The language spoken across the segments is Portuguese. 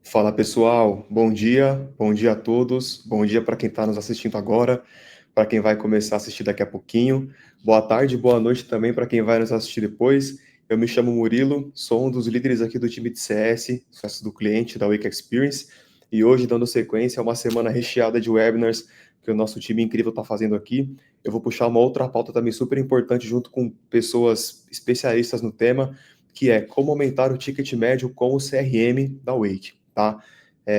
Fala pessoal, bom dia a todos, bom dia para quem está nos assistindo agora, para quem vai começar a assistir daqui a pouquinho, boa tarde, boa noite também para quem vai nos assistir depois. Eu me chamo Murilo, sou um dos líderes aqui do time de CS, sucesso do cliente da Wake Experience, e hoje, dando sequência a uma semana recheada de webinars que o nosso time incrível está fazendo aqui. Eu vou puxar uma outra pauta também super importante junto com pessoas especialistas no tema, que é como aumentar o ticket médio com o CRM da Wake. Tá?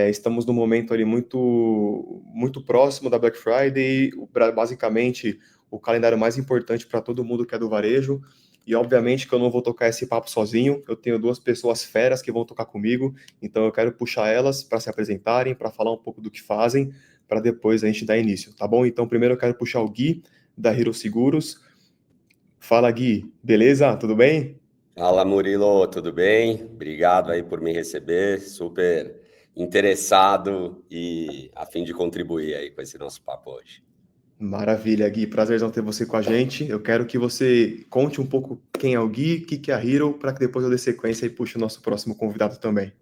Estamos num momento ali muito próximo da Black Friday, basicamente o calendário mais importante para todo mundo que é do varejo, e obviamente que eu não vou tocar esse papo sozinho, eu tenho duas pessoas feras que vão tocar comigo, então eu quero puxar elas para se apresentarem, para falar um pouco do que fazem, para depois a gente dar início, tá bom? Então primeiro eu quero puxar o Gui, da Hero Seguros. Fala Gui, beleza? Tudo bem? Fala Murilo, tudo bem? Obrigado aí por me receber, super interessado e a fim de contribuir aí com esse nosso papo hoje. Maravilha, Gui. Prazerzão ter você com a gente. Eu quero que você conte um pouco quem é o Gui, o que é a Hero, para que depois eu dê sequência e puxe o nosso próximo convidado também.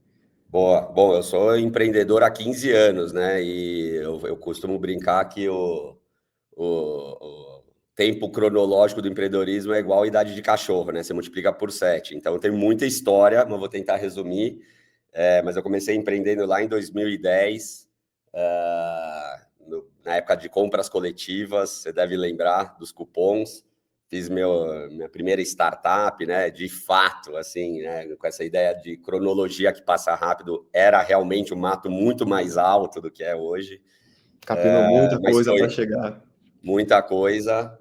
Boa, bom, eu sou empreendedor há 15 anos, né? E eu costumo brincar que o tempo cronológico do empreendedorismo é igual a idade de cachorro, né? Você multiplica por 7. Então tem muita história, mas vou tentar resumir. Mas eu comecei empreendendo lá em 2010, na época de compras coletivas, você deve lembrar dos cupons. Fiz minha primeira startup, né? De fato, assim, né? Com essa ideia de cronologia que passa rápido, era realmente um mato muito mais alto do que é hoje, Capinou muita mas coisa para foi chegar. muita coisa,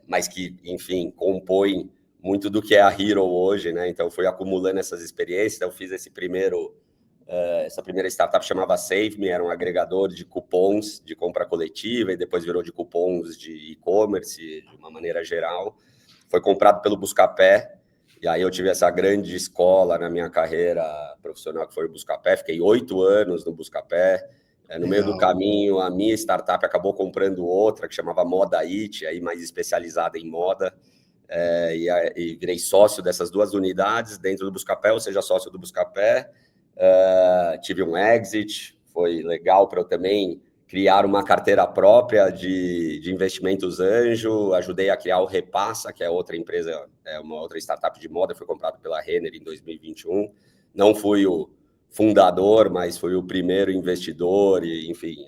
mas que, enfim, compõe muito do que é a Hero hoje, né? Então, fui acumulando essas experiências. Então, fiz essa primeira startup chamava Save Me, era um agregador de cupons de compra coletiva e depois virou de cupons de e-commerce, de uma maneira geral. Foi comprado pelo Buscapé, e aí eu tive essa grande escola na minha carreira profissional, que foi o Buscapé. Fiquei 8 anos no Buscapé. No meio do Legal. caminho, a minha startup acabou comprando outra, que chamava Moda It, aí mais especializada em moda, e virei sócio dessas duas unidades dentro do Buscapé, ou seja, sócio do Buscapé. Tive um exit, foi legal para eu também criar uma carteira própria de investimentos anjo, ajudei a criar o Repassa, que é outra empresa, uma outra startup de moda, foi comprado pela Renner em 2021. Não fui o fundador, mas fui o primeiro investidor e, enfim,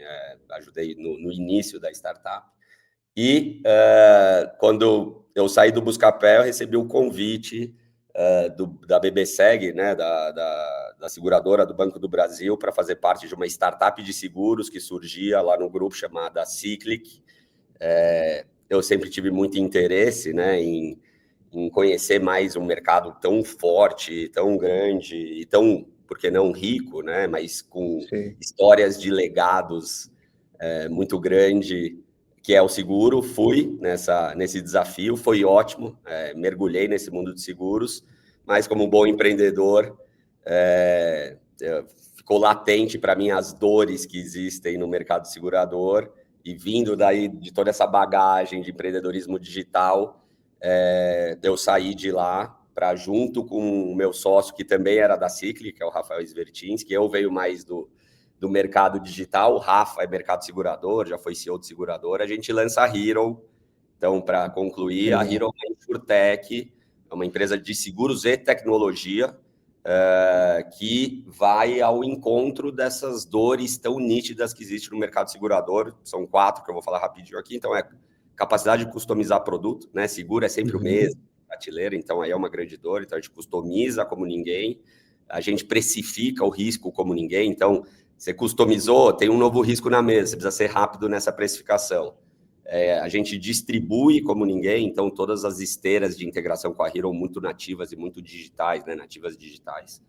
ajudei no início da startup. E quando eu saí do Buscapé, eu recebi o convite da BBSeg, né, da seguradora do Banco do Brasil, para fazer parte de uma startup de seguros que surgia lá no grupo chamada Cyclic. Eu sempre tive muito interesse, né, em conhecer mais um mercado tão forte, tão grande e tão, por que não, rico, né, mas com Sim. histórias de legados muito grande, que é o seguro. Fui nesse desafio, foi ótimo, mergulhei nesse mundo de seguros, mas como um bom empreendedor, ficou latente para mim as dores que existem no mercado segurador, e vindo daí de toda essa bagagem de empreendedorismo digital, eu saí de lá para, junto com o meu sócio, que também era da Cicli, que é o Rafael Svertins, que eu veio mais do mercado digital. O Rafa é mercado segurador, já foi CEO de seguradora. A gente lança a Hero. Então, para concluir, a Hero é uma InsurTech, é uma empresa de seguros e tecnologia, que vai ao encontro dessas dores tão nítidas que existem no mercado segurador. São 4 que eu vou falar rapidinho aqui. Então, capacidade de customizar produto, né? Seguro é sempre o mesmo, prateleira, então aí é uma grande dor. Então, a gente customiza como ninguém, a gente precifica o risco como ninguém. Então, você customizou, tem um novo risco na mesa, você precisa ser rápido nessa precificação. A gente distribui como ninguém, então todas as esteiras de integração com a Hero muito nativas e muito digitais, né? Nativas digitais.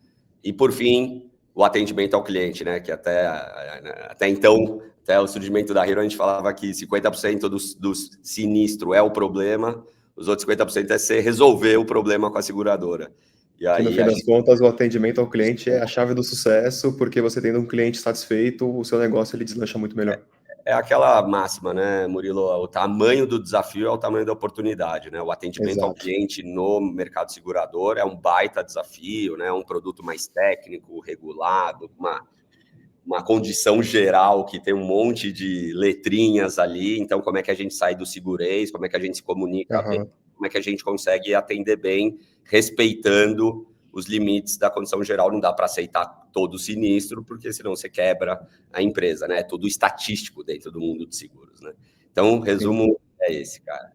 E, por fim, o atendimento ao cliente, né? Que até então, até o surgimento da Hero, a gente falava que 50% do sinistro é o problema, os outros 50% é você resolver o problema com a seguradora. E Que no aí fim a das gente... contas, o atendimento ao cliente é a chave do sucesso, porque você tendo um cliente satisfeito, o seu negócio ele deslancha muito melhor. É aquela máxima, né, Murilo? O tamanho do desafio é o tamanho da oportunidade, né? O atendimento ao Exato. cliente no mercado segurador é um baita desafio, né? Um produto mais técnico, regulado, uma condição geral que tem um monte de letrinhas ali. Então, como é que a gente sai do segurez? Como é que a gente se comunica bem? Como é que a gente consegue atender bem, respeitando os limites da condição geral? Não dá para aceitar todo o sinistro, porque senão você quebra a empresa, né? É tudo estatístico dentro do mundo de seguros, né? Então, o resumo é esse, cara.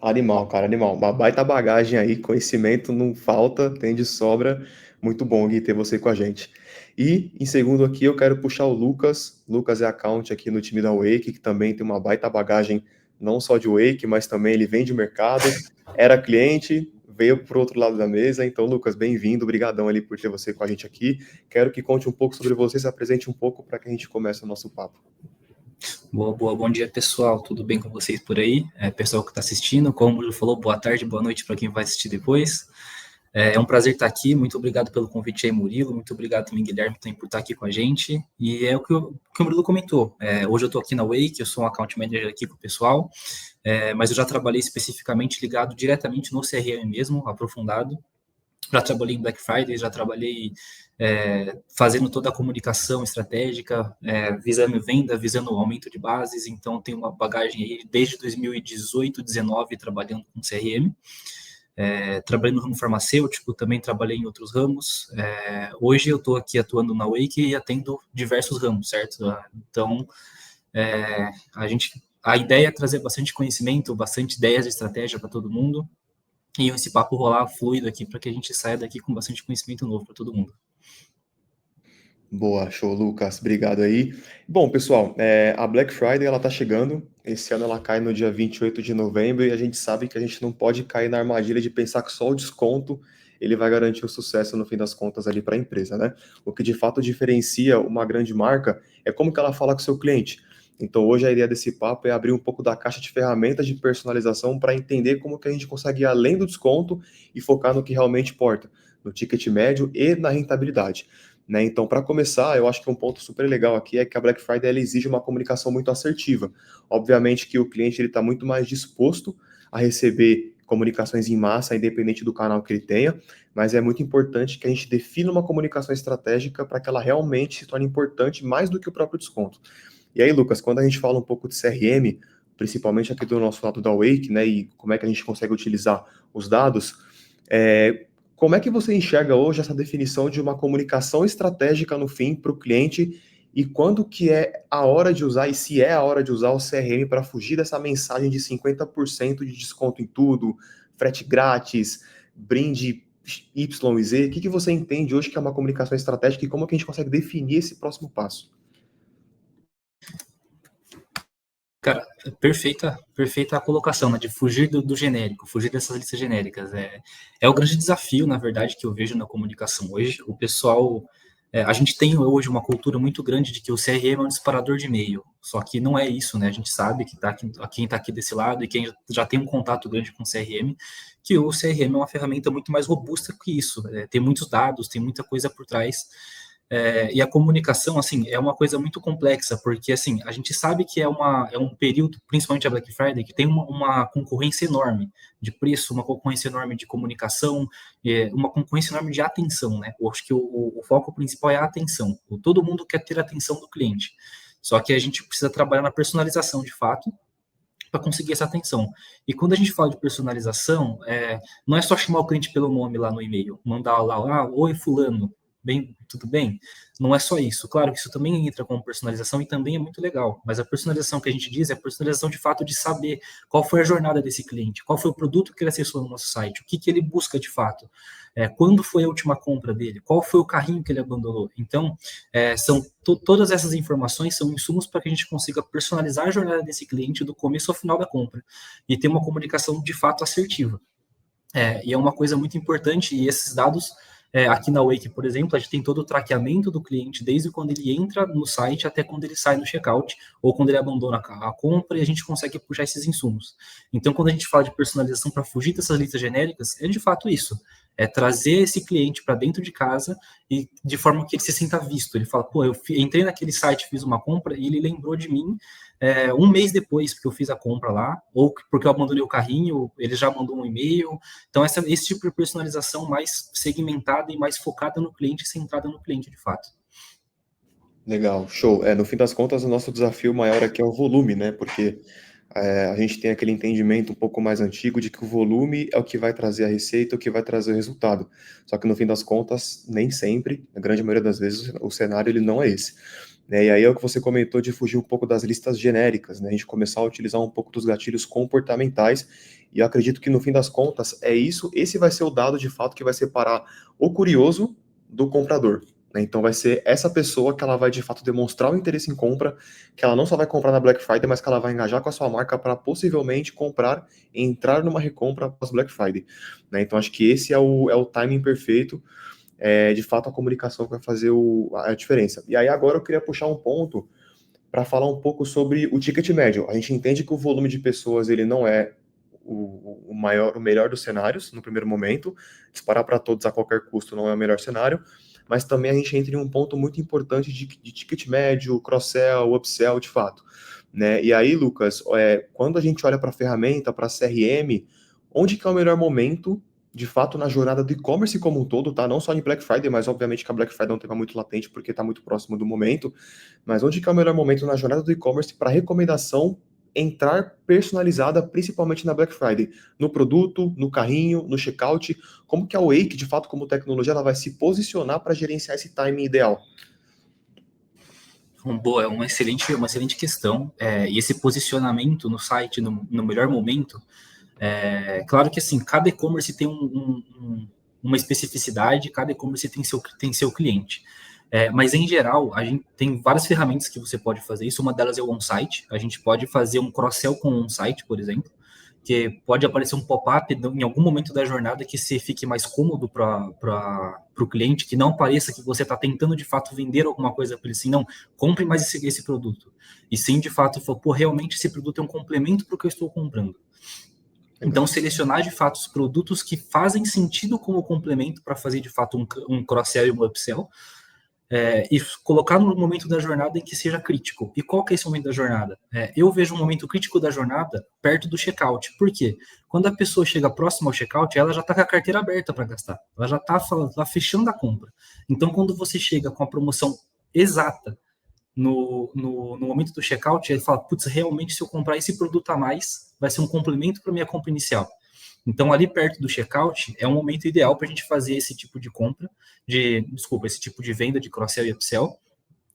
Animal, cara, animal. Uma baita bagagem aí, conhecimento não falta, tem de sobra. Muito bom, Gui, ter você com a gente. E, em segundo aqui, eu quero puxar o Lucas. Lucas é account aqui no time da Wake, que também tem uma baita bagagem, não só de Wake, mas também ele vem de mercado, era cliente, veio pro outro lado da mesa. Então, Lucas, bem-vindo, obrigadão ali por ter você com a gente aqui. Quero que conte um pouco sobre você, se apresente um pouco para que a gente comece o nosso papo. Boa, bom dia, pessoal. Tudo bem com vocês por aí? Pessoal que está assistindo, como o Murilo falou, boa tarde, boa noite para quem vai assistir depois. É um prazer estar aqui. Muito obrigado pelo convite aí, Murilo. Muito obrigado também, Guilherme, também por estar aqui com a gente. E é o que o Murilo comentou. Hoje eu estou aqui na Wake, eu sou um account manager aqui com o pessoal, mas eu já trabalhei especificamente ligado diretamente no CRM mesmo, aprofundado. Já trabalhei em Black Friday, já trabalhei fazendo toda a comunicação estratégica, visando venda, visando o aumento de bases. Então, tenho uma bagagem aí desde 2018, 2019, trabalhando com CRM. Trabalhei no ramo farmacêutico, também trabalhei em outros ramos. Hoje eu estou aqui atuando na Wake e atendo diversos ramos, certo? Então, a ideia é trazer bastante conhecimento, bastante ideias de estratégia para todo mundo, e esse papo rolar fluido aqui para que a gente saia daqui com bastante conhecimento novo para todo mundo. Boa, show, Lucas. Obrigado aí. Bom, pessoal, a Black Friday ela tá chegando. Esse ano ela cai no dia 28 de novembro e a gente sabe que a gente não pode cair na armadilha de pensar que só o desconto ele vai garantir o sucesso no fim das contas ali para a empresa, né? O que de fato diferencia uma grande marca é como que ela fala com o seu cliente. Então hoje a ideia desse papo é abrir um pouco da caixa de ferramentas de personalização para entender como que a gente consegue ir além do desconto e focar no que realmente importa, no ticket médio e na rentabilidade. Né? Então, para começar, eu acho que um ponto super legal aqui é que a Black Friday ela exige uma comunicação muito assertiva. Obviamente que o cliente ele está muito mais disposto a receber comunicações em massa, independente do canal que ele tenha, mas é muito importante que a gente defina uma comunicação estratégica para que ela realmente se torne importante mais do que o próprio desconto. E aí, Lucas, quando a gente fala um pouco de CRM, principalmente aqui do nosso lado da Wake, né, e como é que a gente consegue utilizar os dados, como é que você enxerga hoje essa definição de uma comunicação estratégica no fim para o cliente e quando que é a hora de usar e se é a hora de usar o CRM para fugir dessa mensagem de 50% de desconto em tudo, frete grátis, brinde Y e Z? O que você entende hoje que é uma comunicação estratégica e como que a gente consegue definir esse próximo passo? Cara, perfeita a colocação, né, de fugir do genérico, fugir dessas listas genéricas. É o grande desafio, na verdade, que eu vejo na comunicação hoje. O pessoal, a gente tem hoje uma cultura muito grande de que o CRM é um disparador de e-mail, só que não é isso, né? A gente sabe que quem está aqui desse lado e quem já tem um contato grande com o CRM, que o CRM é uma ferramenta muito mais robusta que isso. Tem muitos dados, tem muita coisa por trás. E a comunicação, assim, é uma coisa muito complexa, porque, assim, a gente sabe que é um período, principalmente a Black Friday, que tem uma concorrência enorme de preço, uma concorrência enorme de comunicação, uma concorrência enorme de atenção, né? Eu acho que o foco principal é a atenção. Todo mundo quer ter a atenção do cliente. Só que a gente precisa trabalhar na personalização, de fato, para conseguir essa atenção. E quando a gente fala de personalização, não é só chamar o cliente pelo nome lá no e-mail, mandar lá, oi fulano, bem, tudo bem? Não é só isso. Claro que isso também entra como personalização e também é muito legal, mas a personalização que a gente diz é a personalização de fato de saber qual foi a jornada desse cliente, qual foi o produto que ele acessou no nosso site, o que ele busca de fato, quando foi a última compra dele, qual foi o carrinho que ele abandonou. Então, todas essas informações são insumos para que a gente consiga personalizar a jornada desse cliente do começo ao final da compra e ter uma comunicação de fato assertiva. E é uma coisa muito importante, e esses dados, aqui na Wake, por exemplo, a gente tem todo o traqueamento do cliente, desde quando ele entra no site até quando ele sai no checkout, ou quando ele abandona a compra, e a gente consegue puxar esses insumos. Então, quando a gente fala de personalização para fugir dessas listas genéricas, é de fato isso. É trazer esse cliente para dentro de casa e de forma que ele se sinta visto. Ele fala, pô, eu entrei naquele site, fiz uma compra e ele lembrou de mim um mês depois que eu fiz a compra lá, ou porque eu abandonei o carrinho, ele já mandou um e-mail. Então, esse tipo de personalização mais segmentada e mais focada no cliente, centrada no cliente, de fato. Legal, show. No fim das contas, o nosso desafio maior aqui é o volume, né? Porque a gente tem aquele entendimento um pouco mais antigo de que o volume é o que vai trazer a receita, o que vai trazer o resultado. Só que no fim das contas, nem sempre, na grande maioria das vezes, o cenário ele não é esse. Né? E aí é o que você comentou de fugir um pouco das listas genéricas, né? A gente começar a utilizar um pouco dos gatilhos comportamentais, e eu acredito que no fim das contas é isso, esse vai ser o dado de fato que vai separar o curioso do comprador. Né? Então vai ser essa pessoa que ela vai de fato demonstrar o interesse em compra, que ela não só vai comprar na Black Friday, mas que ela vai engajar com a sua marca para possivelmente comprar e entrar numa recompra após Black Friday. Né? Então acho que esse é o timing perfeito, de fato a comunicação que vai fazer a diferença. E aí agora eu queria puxar um ponto para falar um pouco sobre o ticket médio. A gente entende que o volume de pessoas ele não é o melhor dos cenários no primeiro momento, disparar para todos a qualquer custo não é o melhor cenário, mas também a gente entra em um ponto muito importante de ticket médio, cross-sell, upsell, de fato. Né? E aí, Lucas, quando a gente olha para a ferramenta, para a CRM, onde que é o melhor momento, de fato, na jornada do e-commerce como um todo, tá? Não só em Black Friday, mas obviamente que a Black Friday é um tema muito latente, porque está muito próximo do momento, mas onde que é o melhor momento na jornada do e-commerce para recomendação entrar personalizada, principalmente na Black Friday, no produto, no carrinho, no checkout, como que a Wake, de fato, como tecnologia, ela vai se posicionar para gerenciar esse timing ideal? Boa, é uma excelente questão. E esse posicionamento no site no melhor momento, claro que assim, cada e-commerce tem uma especificidade, cada e-commerce tem seu cliente. Mas em geral, a gente tem várias ferramentas que você pode fazer isso. Uma delas é o on-site. A gente pode fazer um cross-sell com o on-site, por exemplo, que pode aparecer um pop-up em algum momento da jornada que se fique mais cômodo para o cliente, que não pareça que você está tentando de fato vender alguma coisa para ele, assim, não, compre mais esse produto. E sim, de fato, pô, realmente esse produto é um complemento para o que eu estou comprando. Então, selecionar de fato os produtos que fazem sentido como complemento para fazer de fato um cross-sell e um upsell, e colocar no momento da jornada em que seja crítico. E qual que é esse momento da jornada? Eu vejo um momento crítico da jornada perto do checkout. Por quê? Quando a pessoa chega próximo ao checkout, ela já está com a carteira aberta para gastar. Ela já está fechando a compra. Então, quando você chega com a promoção exata no momento do checkout, ele fala, putz, realmente se eu comprar esse produto a mais, vai ser um complemento para minha compra inicial. Então, ali perto do checkout, é um momento ideal para a gente fazer esse tipo de compra, esse tipo de venda de cross-sell e upsell.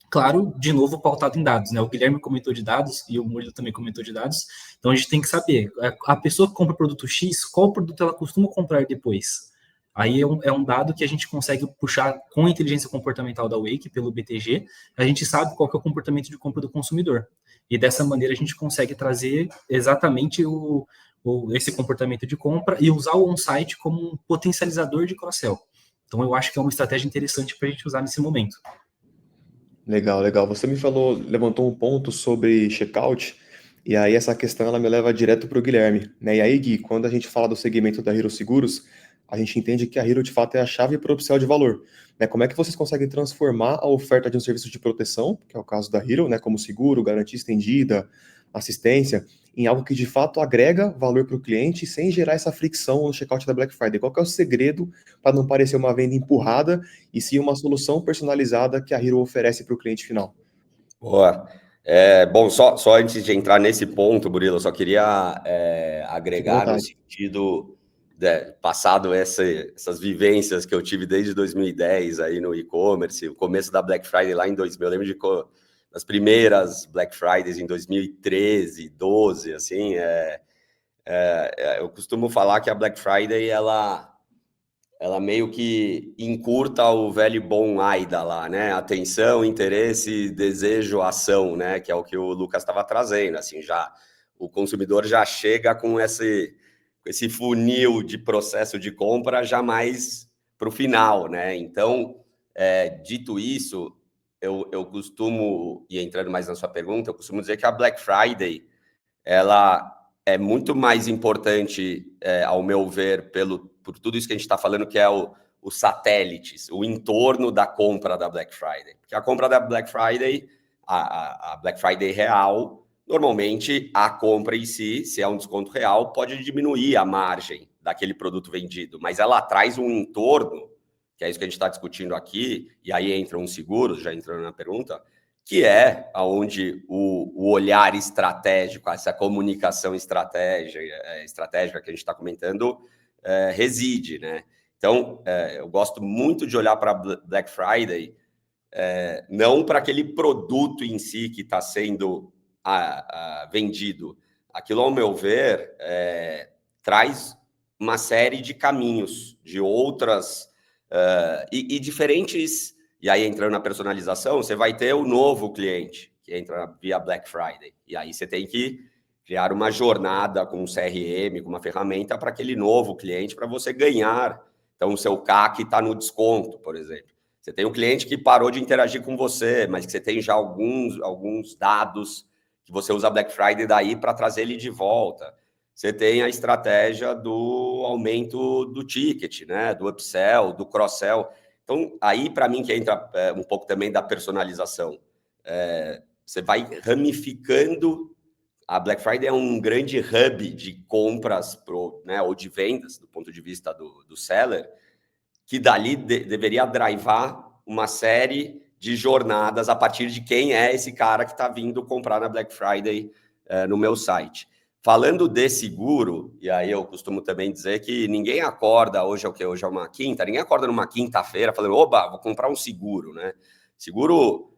Claro, de novo, pautado em dados, né? O Guilherme comentou de dados e o Murilo também comentou de dados. Então, a gente tem que saber, a pessoa que compra produto X, qual produto ela costuma comprar depois? Aí é um dado que a gente consegue puxar com a inteligência comportamental da Wake, pelo BTG, a gente sabe qual que é o comportamento de compra do consumidor. E dessa maneira a gente consegue trazer exatamente esse comportamento de compra e usar o on-site como um potencializador de cross-sell. Então, eu acho que é uma estratégia interessante para a gente usar nesse momento. Legal, legal. Você me falou, levantou um ponto sobre checkout, e aí essa questão ela me leva direto para o Guilherme, né? E aí, Gui, quando a gente fala do segmento da Hero Seguros, a gente entende que a Hero de fato é a chave para o upsell de valor, né? Como é que vocês conseguem transformar a oferta de um serviço de proteção, que é o caso da Hero, né? Como seguro, garantia estendida, assistência, em algo que de fato agrega valor para o cliente sem gerar essa fricção no checkout da Black Friday? Qual que é o segredo para não parecer uma venda empurrada e sim uma solução personalizada que a Hero oferece para o cliente final? Boa. Bom, só antes de entrar nesse ponto, Murilo, eu só queria Fique à agregar no vontade. sentido, passado essas vivências que eu tive desde 2010 aí no e-commerce, o começo da Black Friday lá em 2000, eu lembro das primeiras Black Fridays em 2013, 12, assim, eu costumo falar que a Black Friday, ela meio que encurta o velho e bom AIDA lá, né? Atenção, interesse, desejo, ação, né? Que é o que o Lucas estava trazendo, assim, já o consumidor já chega com esse funil de processo de compra já mais para o final, né? Então, dito isso, eu costumo, e entrando mais na sua pergunta, eu costumo dizer que a Black Friday, ela é muito mais importante, ao meu ver, por tudo isso que a gente está falando, que é os satélites, o entorno da compra da Black Friday. Porque a compra da Black Friday, a Black Friday real, normalmente a compra em si, se é um desconto real, pode diminuir a margem daquele produto vendido, mas ela traz um entorno, que é isso que a gente está discutindo aqui, e aí entram os seguros, já entrando na pergunta, que é onde o olhar estratégico, essa comunicação estratégica que a gente está comentando, reside, né? Então, eu gosto muito de olhar para Black Friday, não para aquele produto em si que está sendo vendido. Aquilo, ao meu ver, traz uma série de caminhos, de outras e diferentes. E aí, entrando na personalização, você vai ter o novo cliente que entra via Black Friday. E aí você tem que criar uma jornada com um CRM, com uma ferramenta para aquele novo cliente, para você ganhar. Então, o seu CAC está no desconto, por exemplo. Você tem um cliente que parou de interagir com você, mas que você tem já alguns dados que você usa Black Friday daí para trazer ele de volta. Você tem a estratégia do aumento do ticket, né? Do upsell, do cross-sell. Então, aí, para mim, que entra um pouco também da personalização. Você vai ramificando. A Black Friday é um grande hub de compras né, ou de vendas, do ponto de vista do seller, que dali deveria drivar uma série de jornadas a partir de quem é esse cara que está vindo comprar na Black Friday no meu site. Falando de seguro, e aí eu costumo também dizer que ninguém acorda, hoje é o quê? Hoje é uma quinta, ninguém acorda numa quinta-feira falando, oba, vou comprar um seguro, né? Seguro,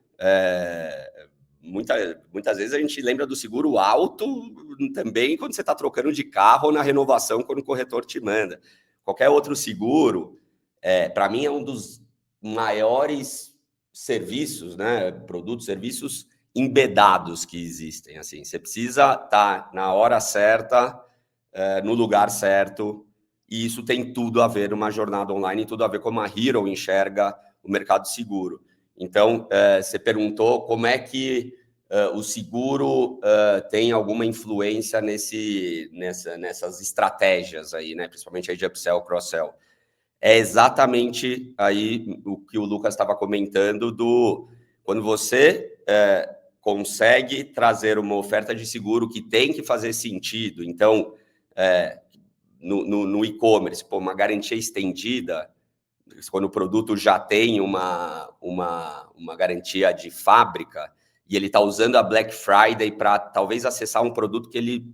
muitas vezes a gente lembra do seguro alto também quando você está trocando de carro ou na renovação quando o corretor te manda. Qualquer outro seguro, para mim é um dos maiores serviços, né? Produtos, serviços embedados que existem, assim, você precisa estar na hora certa, no lugar certo, e isso tem tudo a ver numa jornada online, tudo a ver como a Hero enxerga o mercado seguro. Então, você perguntou como é que o seguro tem alguma influência nessas estratégias aí, né? Principalmente aí de upsell, cross-sell. É exatamente aí o que o Lucas estava comentando quando você consegue trazer uma oferta de seguro que tem que fazer sentido. Então, no e-commerce, uma garantia estendida, quando o produto já tem uma garantia de fábrica e ele está usando a Black Friday para talvez acessar um produto que ele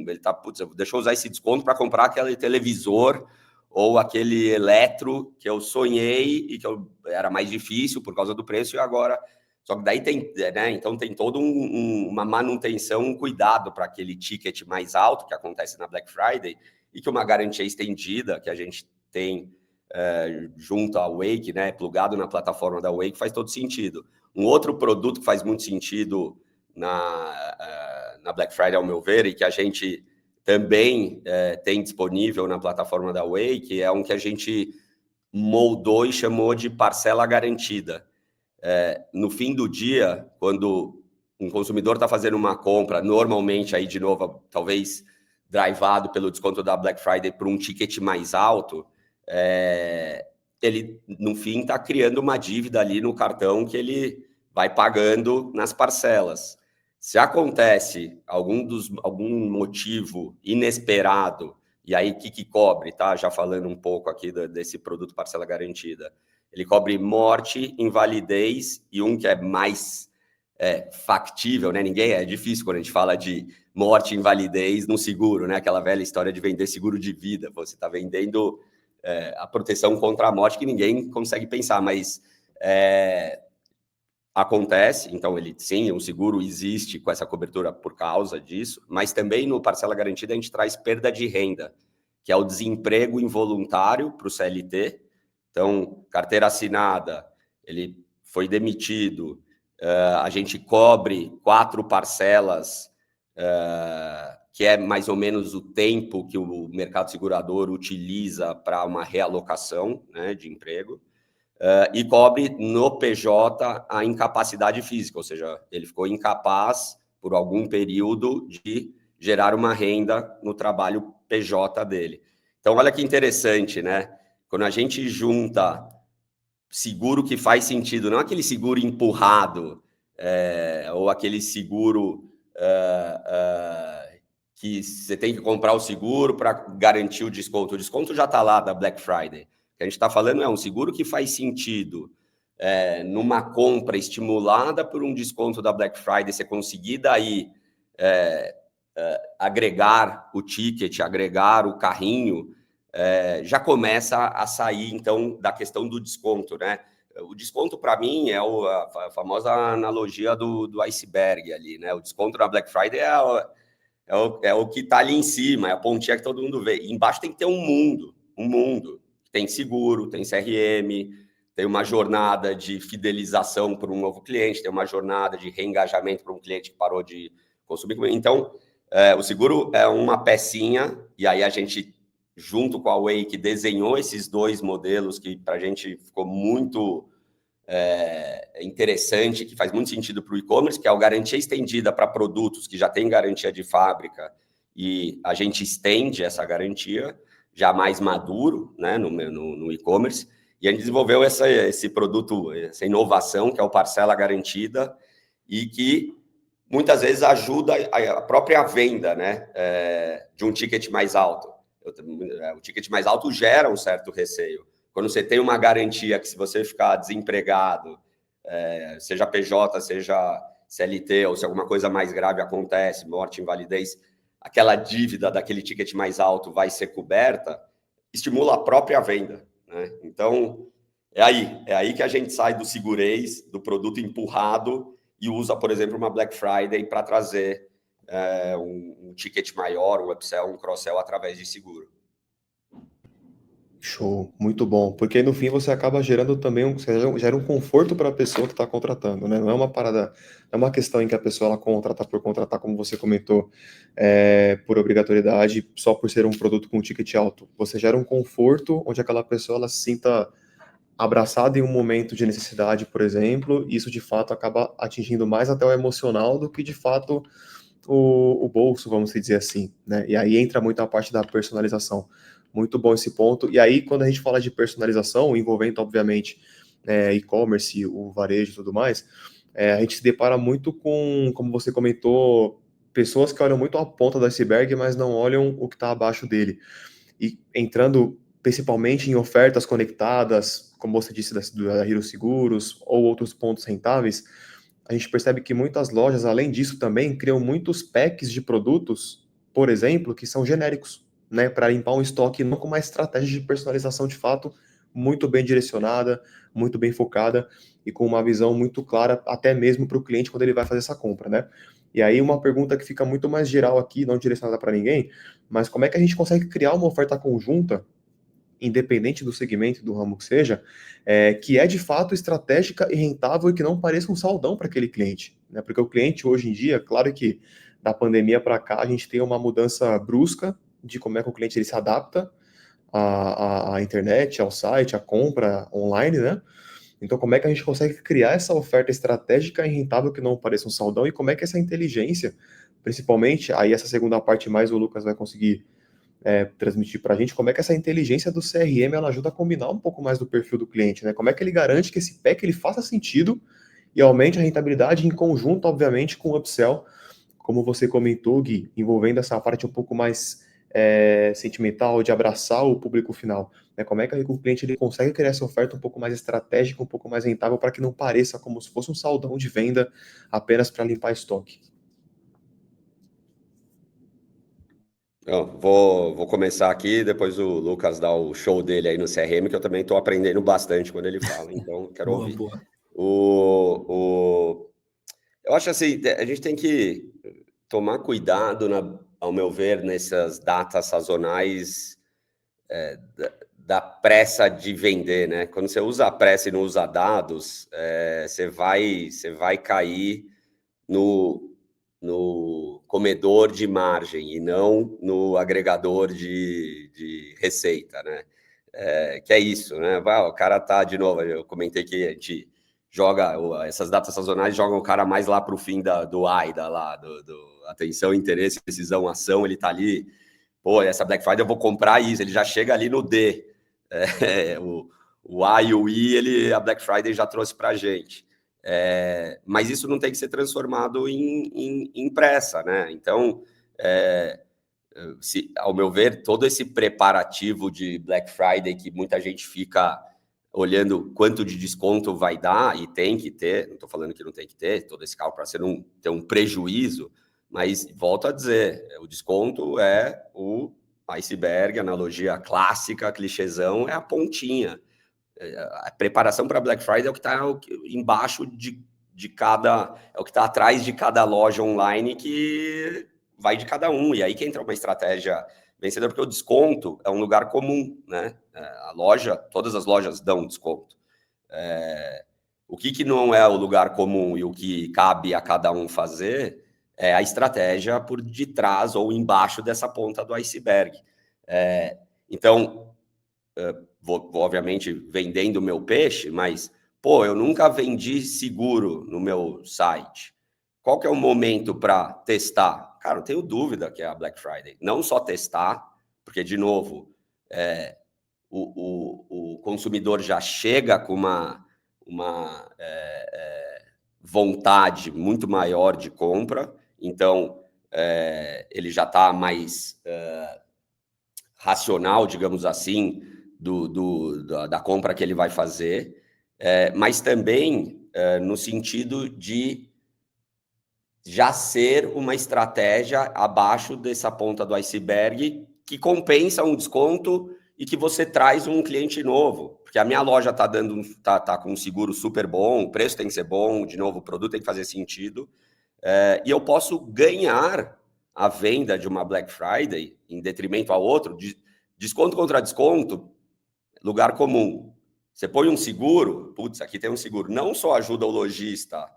está, putz, deixa eu usar esse desconto para comprar aquele televisor ou aquele eletro que eu sonhei e que era mais difícil por causa do preço e agora... Só que daí tem, né? Então tem toda uma manutenção, um cuidado para aquele ticket mais alto que acontece na Black Friday e que uma garantia estendida que a gente tem junto à Wake, né? Plugado na plataforma da Wake, faz todo sentido. Um outro produto que faz muito sentido na Black Friday, ao meu ver, e que a gente também tem disponível na plataforma da Wake, é um que a gente moldou e chamou de parcela garantida. No fim do dia, quando um consumidor está fazendo uma compra, normalmente aí de novo, talvez drivado pelo desconto da Black Friday por um ticket mais alto, ele no fim está criando uma dívida ali no cartão que ele vai pagando nas parcelas. Se acontece algum motivo inesperado, e aí o que cobre, tá? Já falando um pouco aqui desse produto parcela garantida. Ele cobre morte, invalidez e um que é mais factível, né? É difícil quando a gente fala de morte e invalidez no seguro, né? Aquela velha história de vender seguro de vida. Você está vendendo a proteção contra a morte que ninguém consegue pensar, mas acontece. Então, sim, o seguro existe com essa cobertura por causa disso, mas também no parcela garantida a gente traz perda de renda, que é o desemprego involuntário para o CLT. Então, carteira assinada, ele foi demitido, a gente cobre 4 parcelas, que é mais ou menos o tempo que o mercado segurador utiliza para uma realocação, né, de emprego, e cobre no PJ a incapacidade física, ou seja, ele ficou incapaz por algum período de gerar uma renda no trabalho PJ dele. Então, olha que interessante, né? Quando a gente junta seguro que faz sentido, não aquele seguro empurrado, ou aquele seguro que você tem que comprar o seguro para garantir o desconto. O desconto já está lá da Black Friday. O que a gente está falando é um seguro que faz sentido numa compra estimulada por um desconto da Black Friday, você conseguir daí agregar o ticket, agregar o carrinho, já começa a sair, então, da questão do desconto, né? O desconto, para mim, é a famosa analogia do iceberg ali, né? O desconto na Black Friday é o que está ali em cima, é a pontinha que todo mundo vê. E embaixo tem que ter um mundo. Tem seguro, tem CRM, tem uma jornada de fidelização para um novo cliente, tem uma jornada de reengajamento para um cliente que parou de consumir. Então, o seguro é uma pecinha, e aí a gente, junto com a Wake, desenhou esses dois modelos que para a gente ficou muito interessante, que faz muito sentido para o e-commerce, que é a garantia estendida para produtos que já têm garantia de fábrica, e a gente estende essa garantia, já mais maduro, né, no e-commerce, e a gente desenvolveu esse produto, essa inovação, que é o Parcela Garantida, e que muitas vezes ajuda a própria venda, né, de um ticket mais alto. O ticket mais alto gera um certo receio. Quando você tem uma garantia que, se você ficar desempregado, seja PJ, seja CLT, ou se alguma coisa mais grave acontece, morte, invalidez, aquela dívida daquele ticket mais alto vai ser coberta, estimula a própria venda, né? Então, é aí que a gente sai do segurez, do produto empurrado, e usa, por exemplo, uma Black Friday para trazer um ticket maior, um upsell, um cross-sell através de seguro. Show, muito bom, porque no fim você acaba gerando também você gera um conforto para a pessoa que está contratando, né? Não é uma parada, não é uma questão em que a pessoa ela contrata por contratar, como você comentou, por obrigatoriedade, só por ser um produto com ticket alto. Você gera um conforto onde aquela pessoa ela se sinta abraçada em um momento de necessidade, por exemplo, e isso de fato acaba atingindo mais até o emocional do que de fato o bolso, vamos dizer assim, né? E aí entra muito a parte da personalização. Muito bom esse ponto. E aí, quando a gente fala de personalização, envolvendo, obviamente, e-commerce, o varejo e tudo mais, a gente se depara muito com, como você comentou, pessoas que olham muito a ponta do iceberg, mas não olham o que está abaixo dele. E entrando principalmente em ofertas conectadas, como você disse, da Hero Seguros, ou outros pontos rentáveis, a gente percebe que muitas lojas, além disso, também criam muitos packs de produtos, por exemplo, que são genéricos, né, para limpar um estoque, não com uma estratégia de personalização de fato muito bem direcionada, muito bem focada e com uma visão muito clara, até mesmo para o cliente quando ele vai fazer essa compra, né? E aí uma pergunta que fica muito mais geral aqui, não direcionada para ninguém, mas como é que a gente consegue criar uma oferta conjunta, independente do segmento, do ramo que seja, que é de fato estratégica e rentável e que não pareça um saldão para aquele cliente, né? Porque o cliente hoje em dia, claro que da pandemia para cá a gente tem uma mudança brusca de como é que o cliente ele se adapta à internet, ao site, à compra online, né? Então, como é que a gente consegue criar essa oferta estratégica e rentável que não pareça um saldão e como é que essa inteligência, principalmente, aí essa segunda parte mais o Lucas vai conseguir transmitir para a gente, como é que essa inteligência do CRM ela ajuda a combinar um pouco mais do perfil do cliente, né? Como é que ele garante que esse pack ele faça sentido e aumente a rentabilidade em conjunto, obviamente, com o upsell, como você comentou, Gui, envolvendo essa parte um pouco mais sentimental, de abraçar o público final. Né? Como é que o cliente ele consegue criar essa oferta um pouco mais estratégica, um pouco mais rentável, para que não pareça como se fosse um saldão de venda apenas para limpar estoque? Vou começar aqui, depois o Lucas dá o show dele aí no CRM, que eu também estou aprendendo bastante quando ele fala, então quero Boa, ouvir. boa. Eu acho assim, a gente tem que tomar cuidado, ao meu ver, nessas datas sazonais da pressa de vender, né? Quando você usa a pressa e não usa dados, você vai cair no comedor de margem e não no agregador de receita, né? Que é isso, né? O cara tá, de novo, eu comentei que a gente joga, essas datas sazonais jogam o cara mais lá para o fim do AIDA, lá, do atenção, interesse, decisão, ação, ele tá ali pô, essa Black Friday eu vou comprar isso, ele já chega ali no D. O A e o I, a Black Friday já trouxe para a gente. Mas isso não tem que ser transformado em pressa, né? Então, ao meu ver, todo esse preparativo de Black Friday que muita gente fica olhando quanto de desconto vai dar, e tem que ter, não estou falando que não tem que ter, todo esse cálculo para você não ter um prejuízo, mas volto a dizer, o desconto é o iceberg, analogia clássica, clichêzão, é a pontinha. A preparação para Black Friday é o que está embaixo de cada, é o que está atrás de cada loja online, que vai de cada um, e aí que entra uma estratégia vencedora, porque o desconto é um lugar comum, né? Todas as lojas dão desconto. O que não é o lugar comum e o que cabe a cada um fazer é a estratégia por detrás ou embaixo dessa ponta do iceberg. Então, vou obviamente vendendo o meu peixe, mas, eu nunca vendi seguro no meu site. Qual que é o momento para testar? Cara, não tenho dúvida que é a Black Friday. Não só testar, porque, de novo, o consumidor já chega com uma vontade muito maior de compra, então ele já está mais racional, digamos assim, da compra que ele vai fazer, mas também no sentido de já ser uma estratégia abaixo dessa ponta do iceberg que compensa um desconto e que você traz um cliente novo, porque a minha loja tá com um seguro super bom, o preço tem que ser bom, de novo, o produto tem que fazer sentido, e eu posso ganhar a venda de uma Black Friday em detrimento ao outro, desconto contra desconto, lugar comum. Você põe um seguro, aqui tem um seguro, não só ajuda o lojista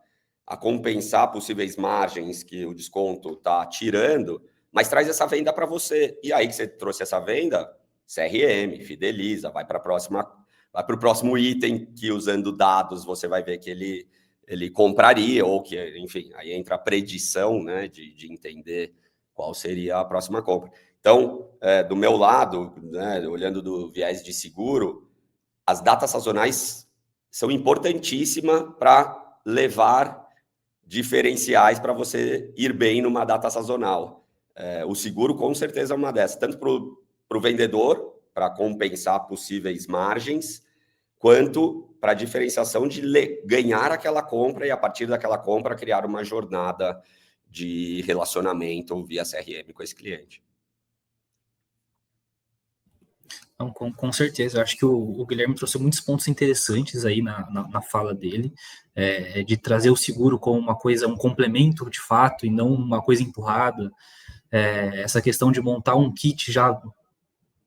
a compensar possíveis margens que o desconto está tirando, mas traz essa venda para você. E aí que você trouxe essa venda, CRM, fideliza, vai para o próximo item que, usando dados, você vai ver que ele compraria, ou que, enfim, aí entra a predição, né, de entender qual seria a próxima compra. Então, do meu lado, né, olhando do viés de seguro, as datas sazonais são importantíssimas para levar diferenciais para você ir bem numa data sazonal. O seguro, com certeza, é uma dessas, tanto para o vendedor, para compensar possíveis margens, quanto para a diferenciação de ganhar aquela compra e, a partir daquela compra, criar uma jornada de relacionamento via CRM com esse cliente. Então, com certeza, eu acho que o Guilherme trouxe muitos pontos interessantes aí na fala dele, de trazer o seguro como uma coisa, um complemento de fato, e não uma coisa empurrada, essa questão de montar um kit já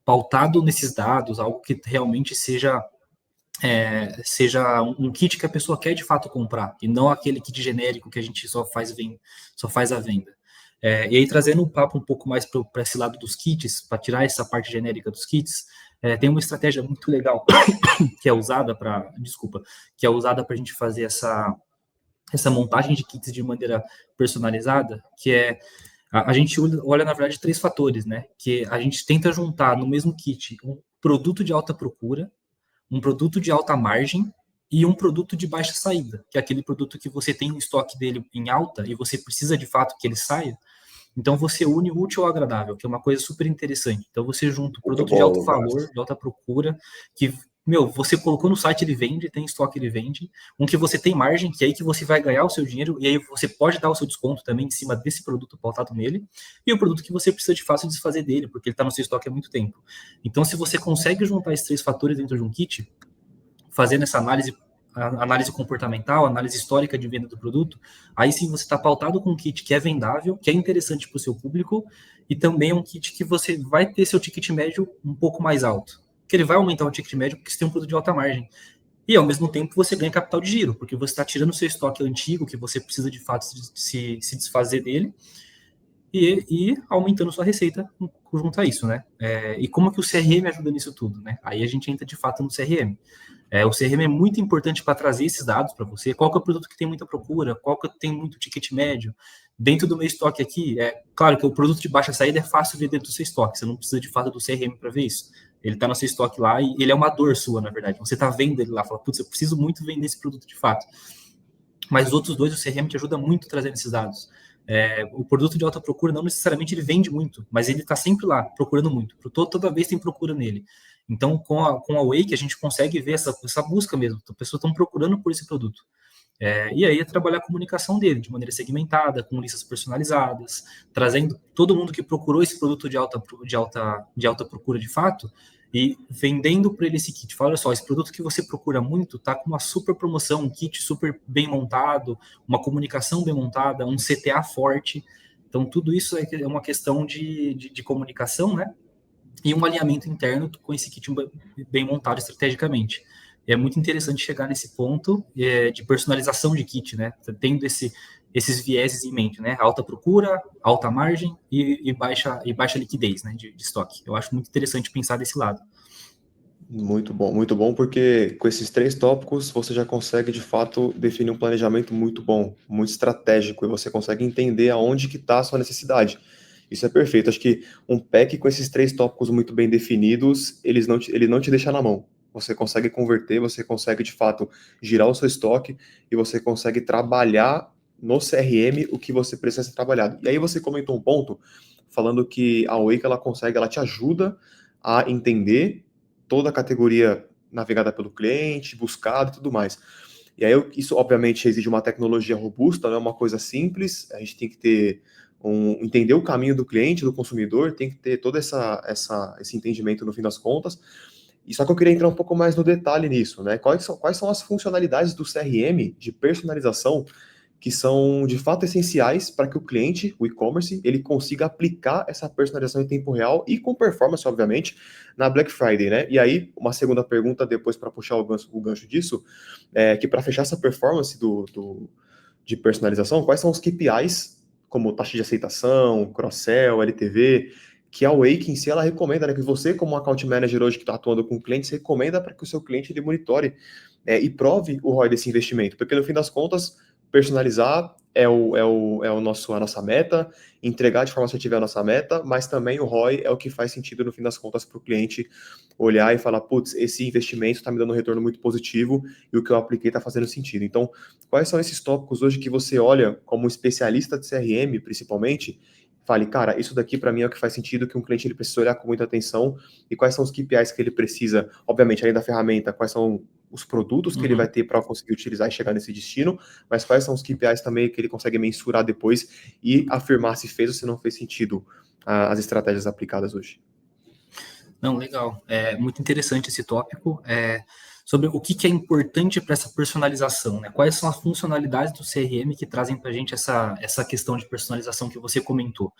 pautado nesses dados, algo que realmente seja um kit que a pessoa quer de fato comprar, e não aquele kit genérico que a gente só faz a venda. E aí, trazendo um papo um pouco mais para esse lado dos kits, para tirar essa parte genérica dos kits, tem uma estratégia muito legal que é usada para a gente fazer essa montagem de kits de maneira personalizada, que é a gente olha, na verdade, 3 fatores, né? Que a gente tenta juntar no mesmo kit um produto de alta procura, um produto de alta margem e um produto de baixa saída, que é aquele produto que você tem um estoque dele em alta e você precisa de fato que ele saia. Então você une o útil ao agradável, que é uma coisa super interessante. Então você junta o produto de alto valor, de alta procura, que, você colocou no site, ele vende, tem estoque, ele vende. Um que você tem margem, que é aí que você vai ganhar o seu dinheiro, e aí você pode dar o seu desconto também em cima desse produto pautado nele. E o produto que você precisa de fácil desfazer dele, porque ele está no seu estoque há muito tempo. Então, se você consegue juntar esses 3 fatores dentro de um kit, fazendo essa análise comportamental, análise histórica de venda do produto, aí sim você está pautado com um kit que é vendável, que é interessante para o seu público, e também um kit que você vai ter seu ticket médio um pouco mais alto. Que ele vai aumentar o ticket médio porque você tem um produto de alta margem. E, ao mesmo tempo, você ganha capital de giro, porque você está tirando o seu estoque antigo, que você precisa, de fato, se desfazer dele, e aumentando sua receita junto a isso, né? E como que o CRM ajuda nisso tudo, né? Aí a gente entra de fato no CRM. O CRM é muito importante para trazer esses dados para você. Qual que é o produto que tem muita procura? Qual que tem muito ticket médio? Dentro do meu estoque aqui, claro que o produto de baixa saída é fácil ver dentro do seu estoque. Você não precisa de fato do CRM para ver isso. Ele está no seu estoque lá e ele é uma dor sua, na verdade. Você está vendo ele lá, fala, putz, eu preciso muito vender esse produto de fato. Mas os outros dois, o CRM te ajuda muito trazendo esses dados. O produto de alta procura não necessariamente ele vende muito, mas ele está sempre lá, procurando muito. Toda vez tem procura nele. Então, com a Wake, a gente consegue ver essa busca mesmo. As pessoas estão procurando por esse produto. E aí é trabalhar a comunicação dele de maneira segmentada, com listas personalizadas, trazendo todo mundo que procurou esse produto de alta procura de fato e vendendo para ele esse kit. Fala, olha só, esse produto que você procura muito está com uma super promoção, um kit super bem montado, uma comunicação bem montada, um CTA forte. Então, tudo isso é uma questão de comunicação, né? E um alinhamento interno com esse kit bem montado estrategicamente. É muito interessante chegar nesse ponto de personalização de kit, né? Tendo esses vieses em mente, né? Alta procura, alta margem e baixa liquidez, né? De estoque. Eu acho muito interessante pensar desse lado. Muito bom, porque com esses 3 tópicos você já consegue, de fato, definir um planejamento muito bom, muito estratégico, e você consegue entender aonde que está a sua necessidade. Isso é perfeito. Acho que um pack com esses 3 tópicos muito bem definidos, ele não te deixa na mão. Você consegue converter, você consegue, de fato, girar o seu estoque e você consegue trabalhar no CRM o que você precisa ser trabalhado. E aí você comentou um ponto, falando que a Wake, ela te ajuda a entender toda a categoria navegada pelo cliente, buscada e tudo mais. E aí, isso obviamente exige uma tecnologia robusta, não é uma coisa simples, a gente tem que ter entender o caminho do cliente, do consumidor, tem que ter todo esse entendimento no fim das contas. E só que eu queria entrar um pouco mais no detalhe nisso, né? Quais são as funcionalidades do CRM de personalização que são de fato essenciais para que o cliente, o e-commerce, ele consiga aplicar essa personalização em tempo real e com performance, obviamente, na Black Friday, né? E aí, uma segunda pergunta depois para puxar o gancho disso, que para fechar essa performance de personalização, quais são os KPIs, como taxa de aceitação, cross-sell, LTV, que a Wake em si ela recomenda, né, que você, como account manager hoje que está atuando com clientes, recomenda para que o seu cliente ele monitore e prove o ROI desse investimento, porque no fim das contas, personalizar é a nossa meta, entregar de forma assertiva é a nossa meta, mas também o ROI é o que faz sentido no fim das contas para o cliente olhar e falar, putz, esse investimento está me dando um retorno muito positivo e o que eu apliquei está fazendo sentido. Então, quais são esses tópicos hoje que você olha como especialista de CRM, principalmente, fale, cara, isso daqui para mim é o que faz sentido, que um cliente ele precisa olhar com muita atenção, e quais são os KPIs que ele precisa, obviamente, além da ferramenta, quais são os produtos que ele vai ter para conseguir utilizar e chegar nesse destino, mas quais são os KPIs também que ele consegue mensurar depois e afirmar se fez ou se não fez sentido as estratégias aplicadas hoje. Não, legal. É muito interessante esse tópico. Sobre o que é importante para essa personalização, né? Quais são as funcionalidades do CRM que trazem para a gente essa questão de personalização que você comentou.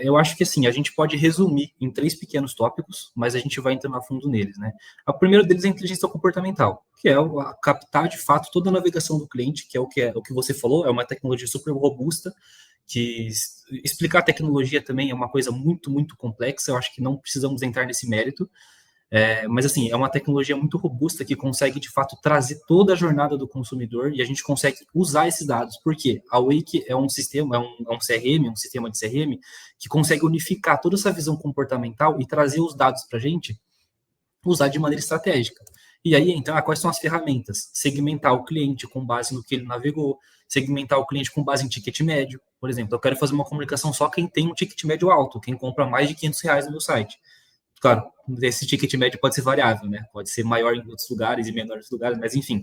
Eu acho que assim, a gente pode resumir em 3 pequenos tópicos, mas a gente vai entrando a fundo neles, né? O primeiro deles é a inteligência comportamental, que é captar de fato toda a navegação do cliente, que é o que você falou, é uma tecnologia super robusta, que explicar a tecnologia também é uma coisa muito, muito complexa, eu acho que não precisamos entrar nesse mérito, mas assim, é uma tecnologia muito robusta que consegue de fato trazer toda a jornada do consumidor e a gente consegue usar esses dados, porque a Wake é um sistema, é um CRM, um sistema de CRM que consegue unificar toda essa visão comportamental e trazer os dados para a gente usar de maneira estratégica. E aí, então, quais são as ferramentas? Segmentar o cliente com base no que ele navegou, segmentar o cliente com base em ticket médio. Por exemplo, eu quero fazer uma comunicação só quem tem um ticket médio alto, quem compra mais de R$500 no meu site. Claro, esse ticket médio pode ser variável, né? Pode ser maior em outros lugares e menor em outros lugares, mas enfim,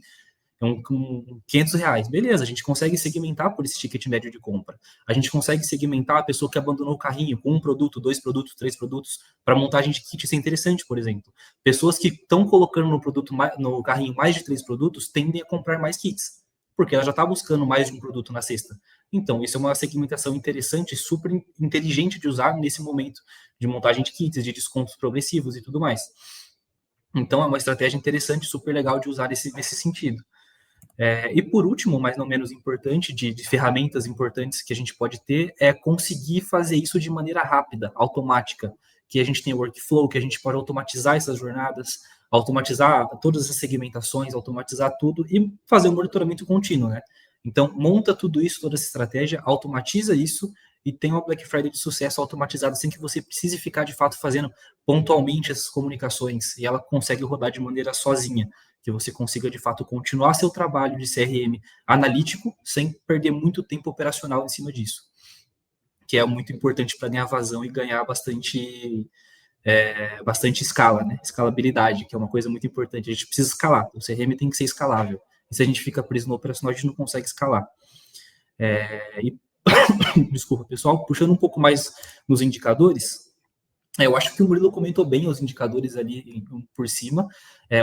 é R$500. Beleza, a gente consegue segmentar por esse ticket médio de compra. A gente consegue segmentar a pessoa que abandonou o carrinho com 1 produto, 2 produtos, 3 produtos, para montagem de kit. Isso é interessante, por exemplo. Pessoas que estão colocando no carrinho mais de 3 produtos tendem a comprar mais kits, porque ela já está buscando mais de um produto na cesta. Então, isso é uma segmentação interessante, super inteligente de usar nesse momento de montagem de kits, de descontos progressivos e tudo mais. Então, é uma estratégia interessante, super legal de usar nesse sentido. E por último, mas não menos importante, de ferramentas importantes que a gente pode ter, é conseguir fazer isso de maneira rápida, automática, que a gente tem o workflow, que a gente pode automatizar essas jornadas, automatizar todas as segmentações, automatizar tudo e fazer um monitoramento contínuo, né? Então, monta tudo isso, toda essa estratégia, automatiza isso e tem uma Black Friday de sucesso automatizada, sem que você precise ficar, de fato, fazendo pontualmente essas comunicações, e ela consegue rodar de maneira sozinha, que você consiga, de fato, continuar seu trabalho de CRM analítico, sem perder muito tempo operacional em cima disso, que é muito importante para ganhar vazão e ganhar bastante escala, né? Escalabilidade, que é uma coisa muito importante. A gente precisa escalar, o CRM tem que ser escalável. E se a gente fica preso no operacional, a gente não consegue escalar. Desculpa, pessoal, puxando um pouco mais nos indicadores, eu acho que o Murilo comentou bem os indicadores ali por cima.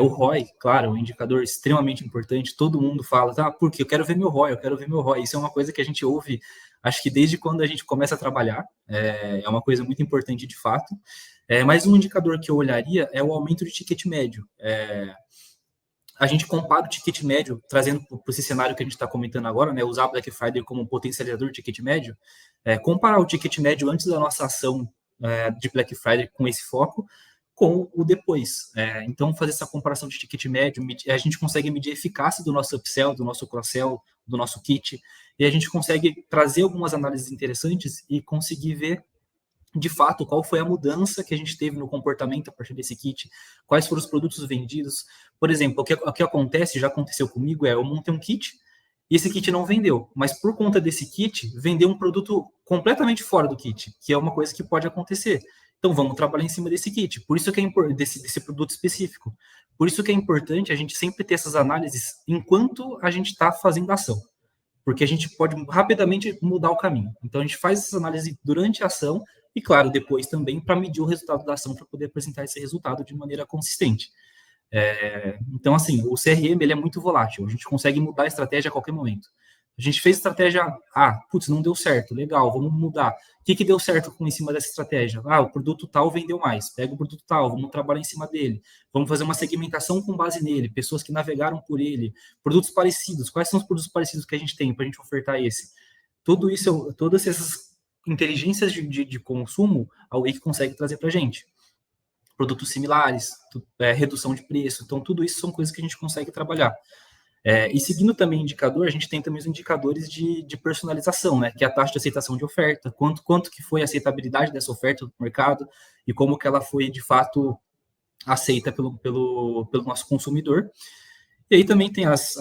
O ROI, claro, um indicador extremamente importante. Todo mundo fala, tá, porque eu quero ver meu ROI, eu quero ver meu ROI. Isso é uma coisa que a gente ouve, acho que desde quando a gente começa a trabalhar. É uma coisa muito importante de fato. Mas um indicador que eu olharia é o aumento de ticket médio. A gente compara o ticket médio, trazendo para esse cenário que a gente está comentando agora, né, usar Black Friday como potencializador de ticket médio, comparar o ticket médio antes da nossa ação de Black Friday com esse foco, com o depois. Então, fazer essa comparação de ticket médio, a gente consegue medir a eficácia do nosso upsell, do nosso cross-sell, do nosso kit, e a gente consegue trazer algumas análises interessantes e conseguir ver de fato, qual foi a mudança que a gente teve no comportamento a partir desse kit, quais foram os produtos vendidos. Por exemplo, o que acontece, já aconteceu comigo, eu montei um kit e esse kit não vendeu, mas por conta desse kit, vendeu um produto completamente fora do kit, que é uma coisa que pode acontecer. Então, vamos trabalhar em cima desse kit, por isso que é desse produto específico. Por isso que é importante a gente sempre ter essas análises enquanto a gente está fazendo a ação, porque a gente pode rapidamente mudar o caminho. Então, a gente faz essa análise durante a ação e, claro, depois também para medir o resultado da ação, para poder apresentar esse resultado de maneira consistente. Então, assim, o CRM ele é muito volátil, a gente consegue mudar a estratégia a qualquer momento. A gente fez estratégia putz, não deu certo, legal, vamos mudar. O que deu certo em cima dessa estratégia? O produto tal vendeu mais, pega o produto tal, vamos trabalhar em cima dele, vamos fazer uma segmentação com base nele, pessoas que navegaram por ele, produtos parecidos, quais são os produtos parecidos que a gente tem para a gente ofertar esse? Tudo isso, todas essas inteligências de consumo, a Wake consegue trazer para a gente. Produtos similares, redução de preço, então tudo isso são coisas que a gente consegue trabalhar. E seguindo também o indicador, a gente tem também os indicadores de personalização, né? Que é a taxa de aceitação de oferta, quanto que foi a aceitabilidade dessa oferta no mercado e como que ela foi, de fato, aceita pelo nosso consumidor. E aí também tem as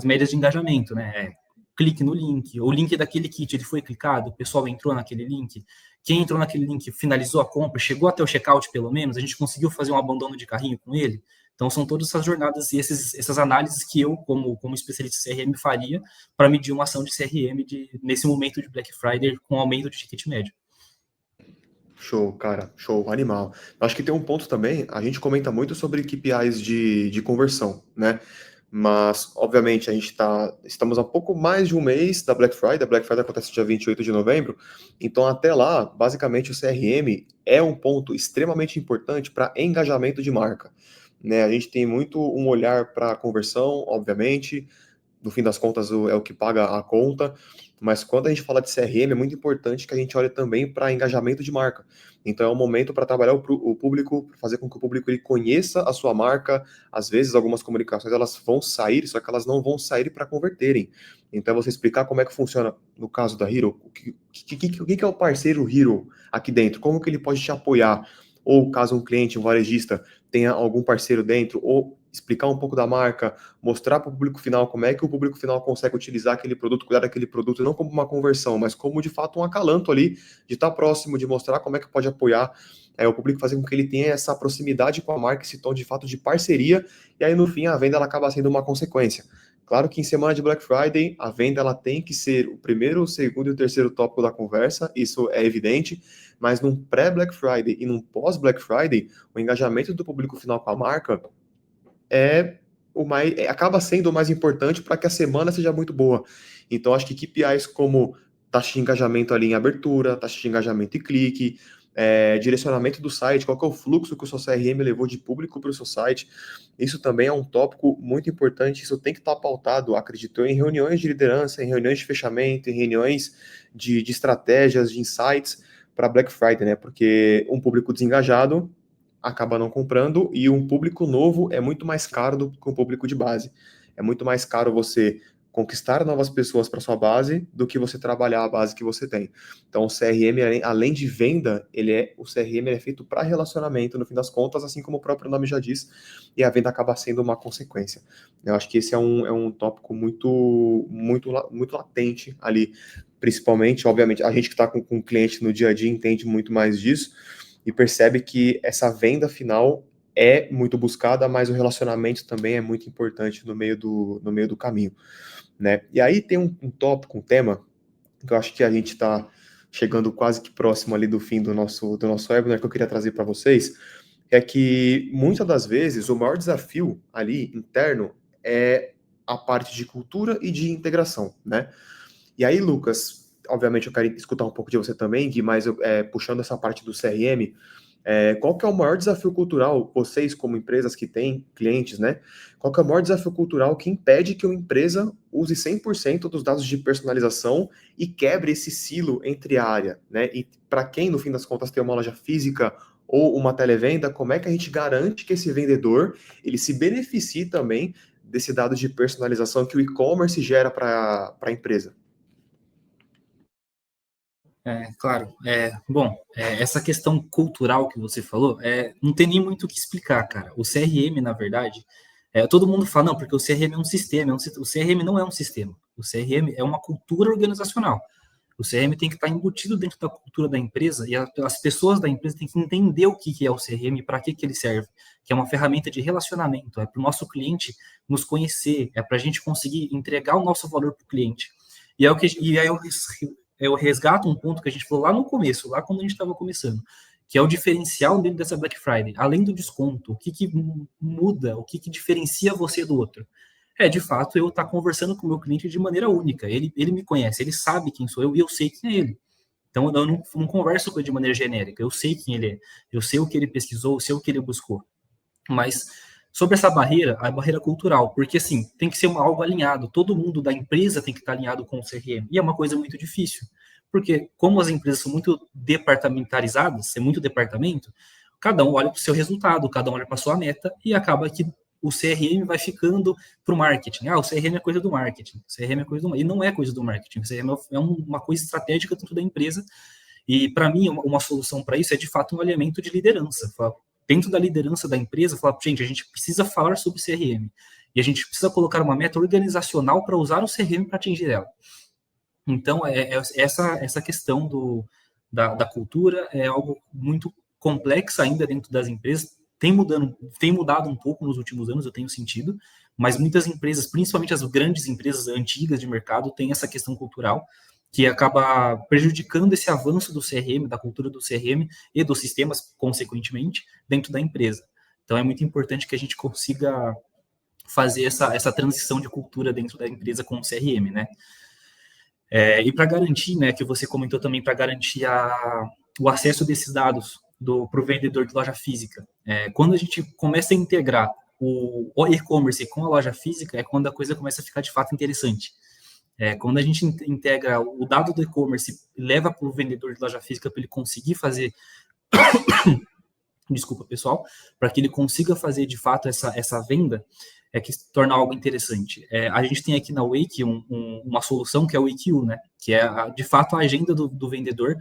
médias de engajamento, né? Clique no link, o link daquele kit, ele foi clicado, o pessoal entrou naquele link, quem entrou naquele link finalizou a compra, chegou até o checkout pelo menos, a gente conseguiu fazer um abandono de carrinho com ele. Então, são todas essas jornadas e essas análises que eu, como especialista em CRM, faria para medir uma ação de CRM nesse momento de Black Friday com aumento de ticket médio. Show, cara, show, animal. Acho que tem um ponto também, a gente comenta muito sobre KPIs de conversão, né? Mas, obviamente, estamos há pouco mais de um mês da Black Friday. A Black Friday acontece dia 28 de novembro. Então, até lá, basicamente, o CRM é um ponto extremamente importante para engajamento de marca, né? A gente tem muito um olhar para conversão, obviamente. No fim das contas, é o que paga a conta. Mas quando a gente fala de CRM, é muito importante que a gente olhe também para engajamento de marca. Então é um momento para trabalhar o público, fazer com que o público ele conheça a sua marca. Às vezes algumas comunicações elas vão sair, só que elas não vão sair para converterem. Então você explicar como é que funciona no caso da Hero, o que é o parceiro Hero aqui dentro, como que ele pode te apoiar, ou caso um cliente, um varejista, tenha algum parceiro dentro, ou explicar um pouco da marca, mostrar para o público final como é que o público final consegue utilizar aquele produto, cuidar daquele produto, não como uma conversão, mas como de fato um acalanto ali, de estar próximo, de mostrar como é que pode apoiar o público, fazer com que ele tenha essa proximidade com a marca, esse tom de fato de parceria, e aí no fim a venda ela acaba sendo uma consequência. Claro que em semana de Black Friday, a venda ela tem que ser o primeiro, o segundo e o terceiro tópico da conversa, isso é evidente, mas num pré-Black Friday e num pós-Black Friday, o engajamento do público final com a marca acaba sendo o mais importante para que a semana seja muito boa. Então, acho que KPIs como taxa de engajamento ali em abertura, taxa de engajamento e clique, direcionamento do site, qual que é o fluxo que o seu CRM levou de público para o seu site. Isso também é um tópico muito importante, isso tem que estar pautado, acredito, em reuniões de liderança, em reuniões de fechamento, em reuniões de estratégias, de insights para Black Friday, né? Porque um público desengajado acaba não comprando e um público novo é muito mais caro do que um público de base. É muito mais caro você conquistar novas pessoas para sua base do que você trabalhar a base que você tem. Então, o CRM, além de venda, o CRM é feito para relacionamento, no fim das contas, assim como o próprio nome já diz, e a venda acaba sendo uma consequência. Eu acho que esse é um tópico muito latente ali, principalmente, obviamente, a gente que está com o cliente no dia a dia entende muito mais disso e percebe que essa venda final é muito buscada, mas o relacionamento também é muito importante no meio do caminho, né? E aí tem um tópico, um tema, que eu acho que a gente está chegando quase que próximo ali do fim do nosso webinar, que eu queria trazer para vocês, é que muitas das vezes o maior desafio ali interno é a parte de cultura e de integração, né? E aí, Lucas, obviamente eu quero escutar um pouco de você também, Gui, mas puxando essa parte do CRM, qual que é o maior desafio cultural, vocês como empresas que têm clientes, né? Qual que é o maior desafio cultural que impede que uma empresa use 100% dos dados de personalização e quebre esse silo entre a área, né? E para quem, no fim das contas, tem uma loja física ou uma televenda, como é que a gente garante que esse vendedor, ele se beneficie também desse dado de personalização que o e-commerce gera para a empresa? Claro. Essa questão cultural que você falou, não tem nem muito o que explicar, cara. O CRM, na verdade, todo mundo fala, não, porque o CRM é um sistema. O CRM não é um sistema. O CRM é uma cultura organizacional. O CRM tem que estar embutido dentro da cultura da empresa e as pessoas da empresa têm que entender o que é o CRM e para que ele serve. Que é uma ferramenta de relacionamento, é para o nosso cliente nos conhecer, é para a gente conseguir entregar o nosso valor para o cliente. E aí eu resgato um ponto que a gente falou lá no começo, lá quando a gente estava começando, que é o diferencial dentro dessa Black Friday. Além do desconto, o que muda, o que diferencia você do outro? De fato, eu estar conversando com o meu cliente de maneira única. Ele me conhece, ele sabe quem sou eu e eu sei quem é ele. Então, eu não converso com ele de maneira genérica. Eu sei quem ele é, eu sei o que ele pesquisou, eu sei o que ele buscou. Mas sobre essa barreira, a barreira cultural, porque assim, tem que ser algo alinhado. Todo mundo da empresa tem que estar alinhado com o CRM. E é uma coisa muito difícil. Porque como as empresas são muito departamentalizadas, é muito departamento, cada um olha para o seu resultado, cada um olha para a sua meta e acaba que o CRM vai ficando para o marketing. O CRM é coisa do marketing. O CRM é coisa do... E não é coisa do marketing. O CRM é uma coisa estratégica dentro da empresa. E, para mim, uma solução para isso é, de fato, um alinhamento de liderança. Dentro da liderança da empresa, falar, gente, a gente precisa falar sobre CRM. E a gente precisa colocar uma meta organizacional para usar o CRM para atingir ela. Então, essa questão da cultura é algo muito complexo ainda dentro das empresas. Tem mudado um pouco nos últimos anos, eu tenho sentido, mas muitas empresas, principalmente as grandes empresas antigas de mercado, têm essa questão cultural que acaba prejudicando esse avanço do CRM, da cultura do CRM e dos sistemas, consequentemente, dentro da empresa. Então, é muito importante que a gente consiga fazer essa transição de cultura dentro da empresa com o CRM, né? E para garantir, né, que você comentou também, para garantir o acesso desses dados para o vendedor de loja física. Quando a gente começa a integrar o e-commerce com a loja física, é quando a coisa começa a ficar de fato interessante. Quando a gente integra o dado do e-commerce e leva para o vendedor de loja física para ele conseguir fazer... Desculpa, pessoal. Para que ele consiga fazer de fato essa venda, que se torna algo interessante. A gente tem aqui na Wake uma solução que é o WakeU, né? Que é, de fato, a agenda do vendedor,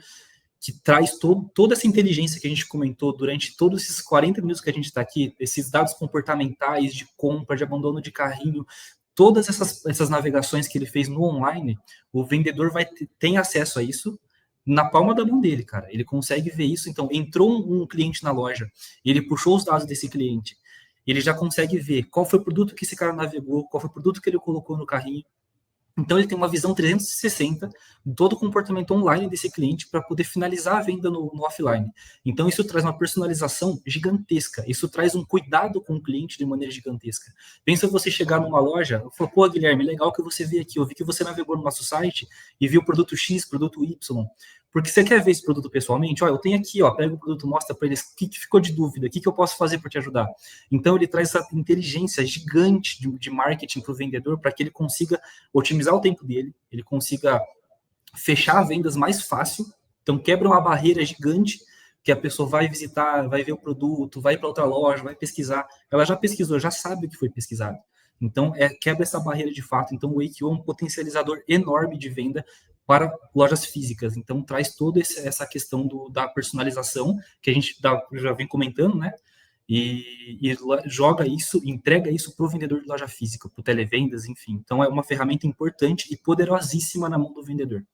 que traz toda essa inteligência que a gente comentou durante todos esses 40 minutos que a gente está aqui, esses dados comportamentais de compra, de abandono de carrinho, todas essas navegações que ele fez no online, o vendedor tem acesso a isso na palma da mão dele, cara. Ele consegue ver isso. Então, entrou um cliente na loja, ele puxou os dados desse cliente, ele já consegue ver qual foi o produto que esse cara navegou, qual foi o produto que ele colocou no carrinho. Então, ele tem uma visão 360 de todo o comportamento online desse cliente para poder finalizar a venda no offline. Então, isso traz uma personalização gigantesca. Isso traz um cuidado com o cliente de maneira gigantesca. Pensa você chegar numa loja e falar, pô, Guilherme, legal que você veio aqui. Eu vi que você navegou no nosso site e viu o produto X, produto Y. Porque você quer ver esse produto pessoalmente? Ó, eu tenho aqui, ó, pega o produto, mostra para eles o que ficou de dúvida, o que eu posso fazer para te ajudar. Então, ele traz essa inteligência gigante de marketing para o vendedor, para que ele consiga otimizar o tempo dele, ele consiga fechar vendas mais fácil. Então, quebra uma barreira gigante que a pessoa vai visitar, vai ver o produto, vai para outra loja, vai pesquisar. Ela já pesquisou, já sabe o que foi pesquisado. Então, quebra essa barreira de fato. Então, o AQ é um potencializador enorme de venda para lojas físicas. Então, traz toda essa questão da personalização, que a gente já vem comentando, né? E joga isso, entrega isso para o vendedor de loja física, para o televendas, enfim. Então, é uma ferramenta importante e poderosíssima na mão do vendedor.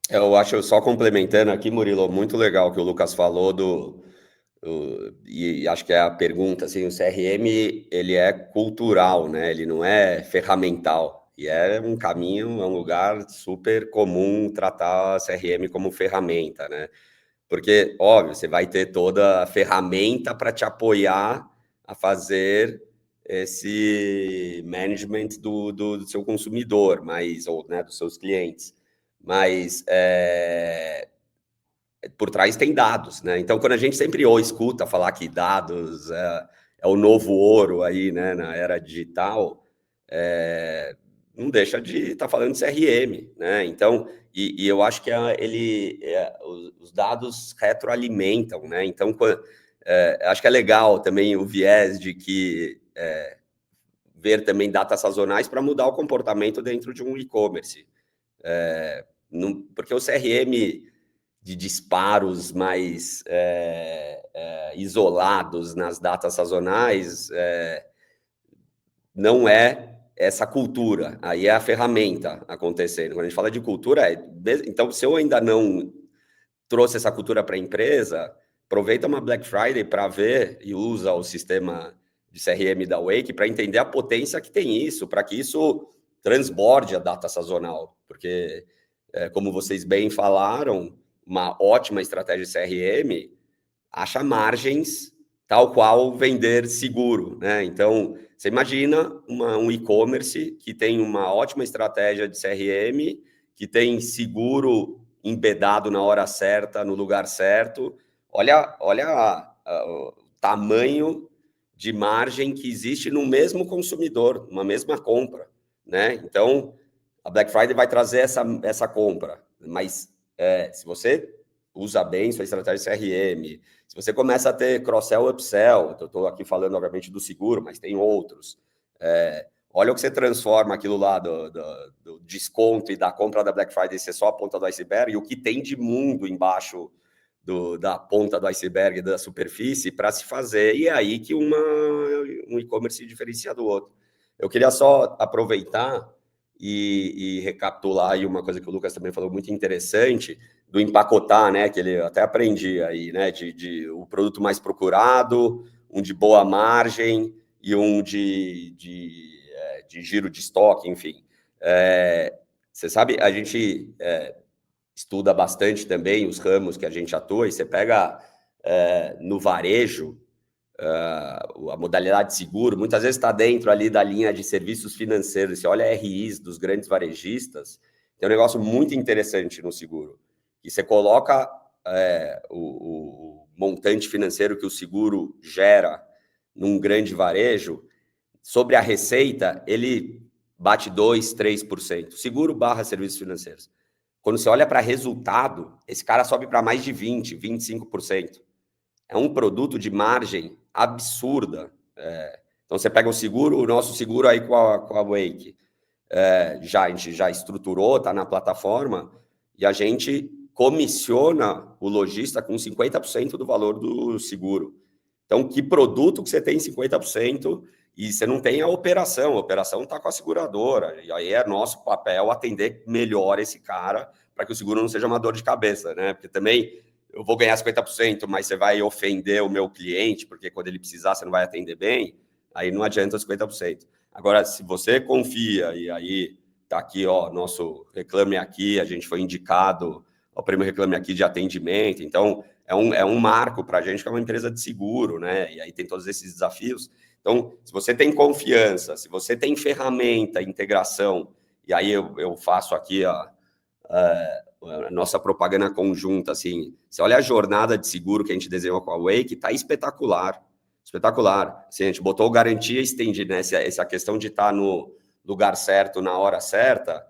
Eu acho, só complementando aqui, Murilo, muito legal que o Lucas falou e acho que é a pergunta, assim, o CRM, ele é cultural, né? Ele não é ferramental. E é um caminho, é um lugar super comum tratar CRM como ferramenta, né? Porque, óbvio, você vai ter toda a ferramenta para te apoiar a fazer esse management do seu consumidor, ou, né, dos seus clientes. Mas por trás tem dados, né? Então, quando a gente sempre escuta falar que dados é o novo ouro aí, né, na era digital, não deixa de estar falando de CRM, né? Então, e eu acho que os dados retroalimentam, né? Então, acho que é legal também o viés de que ver também datas sazonais para mudar o comportamento dentro de um e-commerce. Porque o CRM de disparos mais isolados nas datas sazonais não é essa cultura, aí é a ferramenta acontecendo. Quando a gente fala de cultura, então, se eu ainda não trouxe essa cultura para a empresa, aproveita uma Black Friday para ver e usa o sistema de CRM da Wake para entender a potência que tem isso, para que isso transborde a data sazonal, porque, como vocês bem falaram, uma ótima estratégia de CRM acha margens tal qual vender seguro, né? Então, você imagina um e-commerce que tem uma ótima estratégia de CRM, que tem seguro embedado na hora certa, no lugar certo. Olha o tamanho de margem que existe no mesmo consumidor, numa mesma compra, né? Então, a Black Friday vai trazer essa compra, mas se você usa bem sua estratégia de CRM, se você começa a ter cross-sell, upsell, eu estou aqui falando, obviamente, do seguro, mas tem outros. Olha o que você transforma aquilo lá do desconto e da compra da Black Friday ser só a ponta do iceberg, e o que tem de mundo embaixo da ponta do iceberg, da superfície, para se fazer, e é aí que um e-commerce se diferencia do outro. Eu queria só aproveitar e recapitular aí uma coisa que o Lucas também falou muito interessante, do empacotar, né, que ele até aprendi aí, né, de o produto mais procurado, um de boa margem e um de giro de estoque, enfim. Você sabe, a gente estuda bastante também os ramos que a gente atua, e você pega no varejo, a modalidade de seguro, muitas vezes está dentro ali da linha de serviços financeiros. Você olha RIs dos grandes varejistas, tem um negócio muito interessante no seguro, que você coloca o montante financeiro que o seguro gera num grande varejo, sobre a receita, ele bate 2%, 3%. Seguro / serviços financeiros. Quando você olha para resultado, esse cara sobe para mais de 20%, 25%. É um produto de margem absurda. Então, você pega o nosso seguro aí com a Wake. A gente já estruturou, está na plataforma, e a gente comissiona o lojista com 50% do valor do seguro. Então, que produto que você tem 50% e você não tem a operação está com a seguradora, e aí é nosso papel atender melhor esse cara para que o seguro não seja uma dor de cabeça, né? Porque também eu vou ganhar 50%, mas você vai ofender o meu cliente, porque quando ele precisar você não vai atender bem, aí não adianta 50%. Agora, se você confia, e aí tá aqui, ó, nosso Reclame Aqui, a gente foi indicado ao Prêmio Reclame Aqui de atendimento, então é um marco para a gente, que é uma empresa de seguro, né? E aí tem todos esses desafios. Então, se você tem confiança, se você tem ferramenta, integração, e aí eu faço aqui a nossa propaganda conjunta, assim, você olha a jornada de seguro que a gente desenhou com a Wake, tá espetacular, espetacular. Assim, a gente botou garantia estendida, né? Essa questão de estar no lugar certo, na hora certa,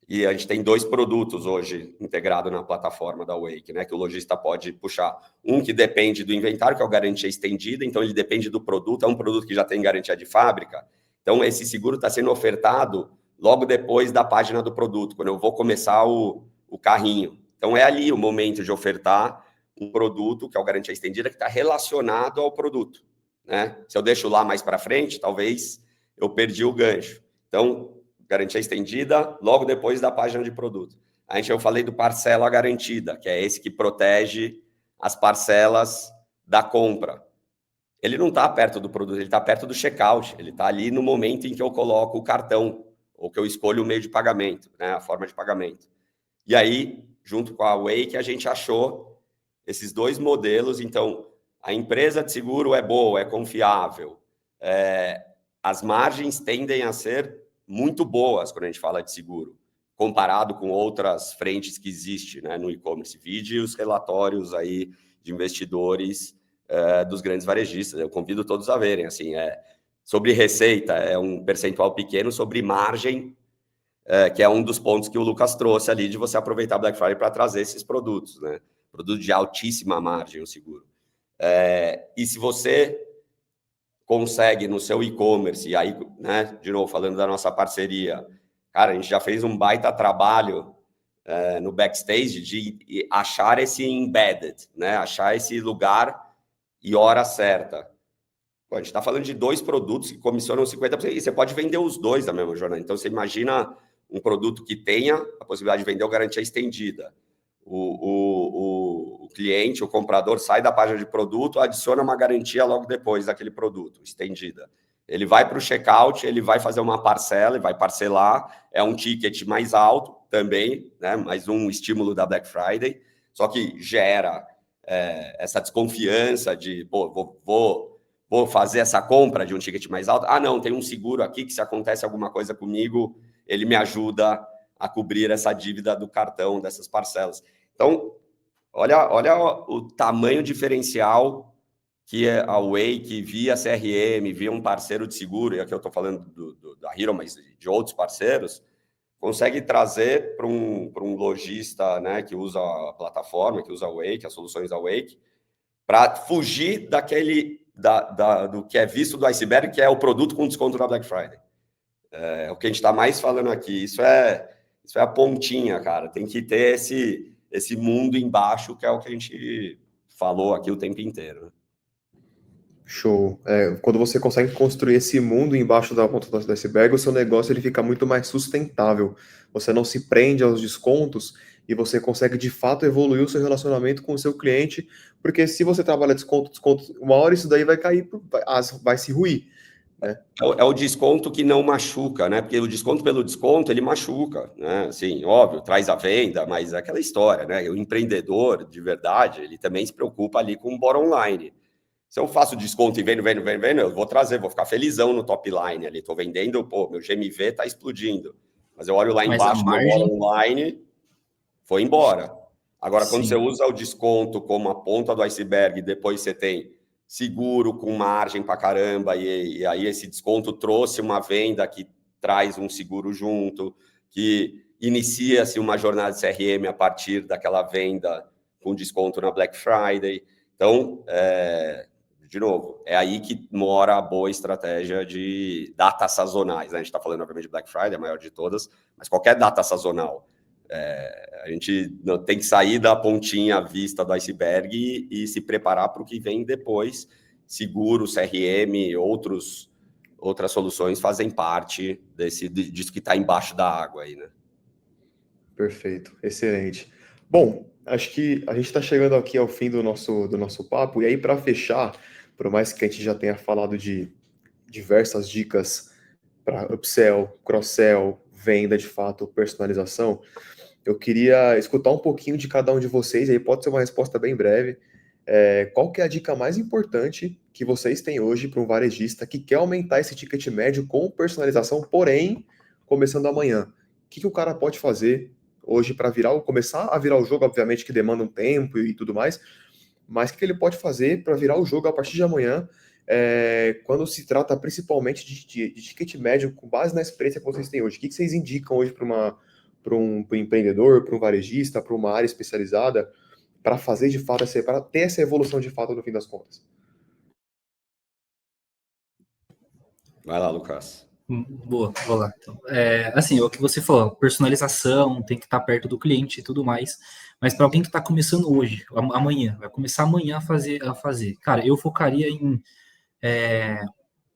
e a gente tem 2 produtos hoje integrados na plataforma da Wake, né? Que o lojista pode puxar. Um que depende do inventário, que é o garantia estendida, então ele depende do produto, é um produto que já tem garantia de fábrica. Então, esse seguro está sendo ofertado logo depois da página do produto, quando eu vou começar o carrinho. Então, é ali o momento de ofertar um produto, que é o garantia estendida, que está relacionado ao produto, né? Se eu deixo lá mais para frente, talvez eu perdi o gancho. Então, garantia estendida, logo depois da página de produto. Eu falei do parcela garantida, que é esse que protege as parcelas da compra. Ele não está perto do produto, ele está perto do checkout, ele está ali no momento em que eu coloco o cartão, ou que eu escolho o meio de pagamento, né, a forma de pagamento. E aí, junto com a Wake, a gente achou esses 2 modelos. Então, a empresa de seguro é boa, é confiável. As margens tendem a ser muito boas quando a gente fala de seguro, comparado com outras frentes que existem, né, no e-commerce. Vide os relatórios aí de investidores dos grandes varejistas. Eu convido todos a verem. Assim, sobre receita, é um percentual pequeno, sobre margem, que é um dos pontos que o Lucas trouxe ali, de você aproveitar Black Friday para trazer esses produtos, né? Produto de altíssima margem, o seguro. E se você consegue no seu e-commerce, e aí, né, de novo, falando da nossa parceria, cara, a gente já fez um baita trabalho no backstage de achar esse embedded, né? Achar esse lugar e hora certa. Pô, a gente está falando de 2 produtos que comissionam 50%, e você pode vender os 2 da mesma jornada. Então, você imagina um produto que tenha a possibilidade de vender ou garantia estendida. O cliente, o comprador, sai da página de produto, adiciona uma garantia logo depois daquele produto, estendida. Ele vai para o checkout, ele vai fazer uma parcela, ele vai parcelar, é um ticket mais alto também, né? Mais um estímulo da Black Friday, só que gera essa desconfiança de, pô, vou fazer essa compra de um ticket mais alto. Ah, não, tem um seguro aqui que se acontece alguma coisa comigo, ele me ajuda a cobrir essa dívida do cartão, dessas parcelas. Então, olha o tamanho diferencial que a Wake, via CRM, via um parceiro de seguro, e aqui eu estou falando da Hero, mas de outros parceiros, consegue trazer para um lojista, né, que usa a plataforma, que usa a Wake, as soluções da Wake, para fugir do que é visto do iceberg, que é o produto com desconto na Black Friday. É o que a gente está mais falando aqui. Isso é a pontinha, cara. Tem que ter esse mundo embaixo, que é o que a gente falou aqui o tempo inteiro. Show. Quando você consegue construir esse mundo embaixo da ponta do iceberg, o seu negócio ele fica muito mais sustentável. Você não se prende aos descontos e você consegue de fato evoluir o seu relacionamento com o seu cliente, porque se você trabalha desconto, uma hora isso daí vai cair, vai se ruir, né? É o desconto que não machuca, né? Porque o desconto pelo desconto, ele machuca, né? Assim, óbvio, traz a venda, mas é aquela história, né? O empreendedor, de verdade, ele também se preocupa ali com o bottom line. Se eu faço desconto e vendo, eu vou trazer, vou ficar felizão no top line ali. Tô vendendo, pô, meu GMV tá explodindo. Mas eu olho lá Mas a embaixo, meu margem, bottom line foi embora. Agora, quando você sim. usa o desconto como a ponta do iceberg, depois você tem seguro com margem pra caramba, e aí esse desconto trouxe uma venda que traz um seguro junto, que inicia-se uma jornada de CRM a partir daquela venda com desconto na Black Friday. Então, de novo, é aí que mora a boa estratégia de datas sazonais, né? A gente está falando, obviamente, de Black Friday, a maior de todas, mas qualquer data sazonal. A gente tem que sair da pontinha à vista do iceberg e se preparar para o que vem depois. Seguro, CRM, outras soluções fazem parte disso que está embaixo da água aí, né? Perfeito, excelente. Bom, acho que a gente está chegando aqui ao fim do nosso papo, e aí para fechar, por mais que a gente já tenha falado de diversas dicas para upsell, cross-sell, venda de fato, personalização, eu queria escutar um pouquinho de cada um de vocês, aí pode ser uma resposta bem breve. Qual que é a dica mais importante que vocês têm hoje para um varejista que quer aumentar esse ticket médio com personalização, porém, começando amanhã? O que o cara pode fazer hoje para começar a virar o jogo, obviamente que demanda um tempo e tudo mais, mas o que ele pode fazer para virar o jogo a partir de amanhã, quando se trata principalmente de ticket médio, com base na experiência que vocês têm hoje? O que vocês indicam hoje para um empreendedor, para um varejista, para uma área especializada, para fazer de fato, para ter essa evolução de fato no fim das contas? Vai lá, Lucas. Boa, vou lá. Então, assim, é o que você falou, personalização, tem que estar perto do cliente e tudo mais. Mas para alguém que está começando hoje, amanhã, vai começar amanhã a fazer. Cara, eu focaria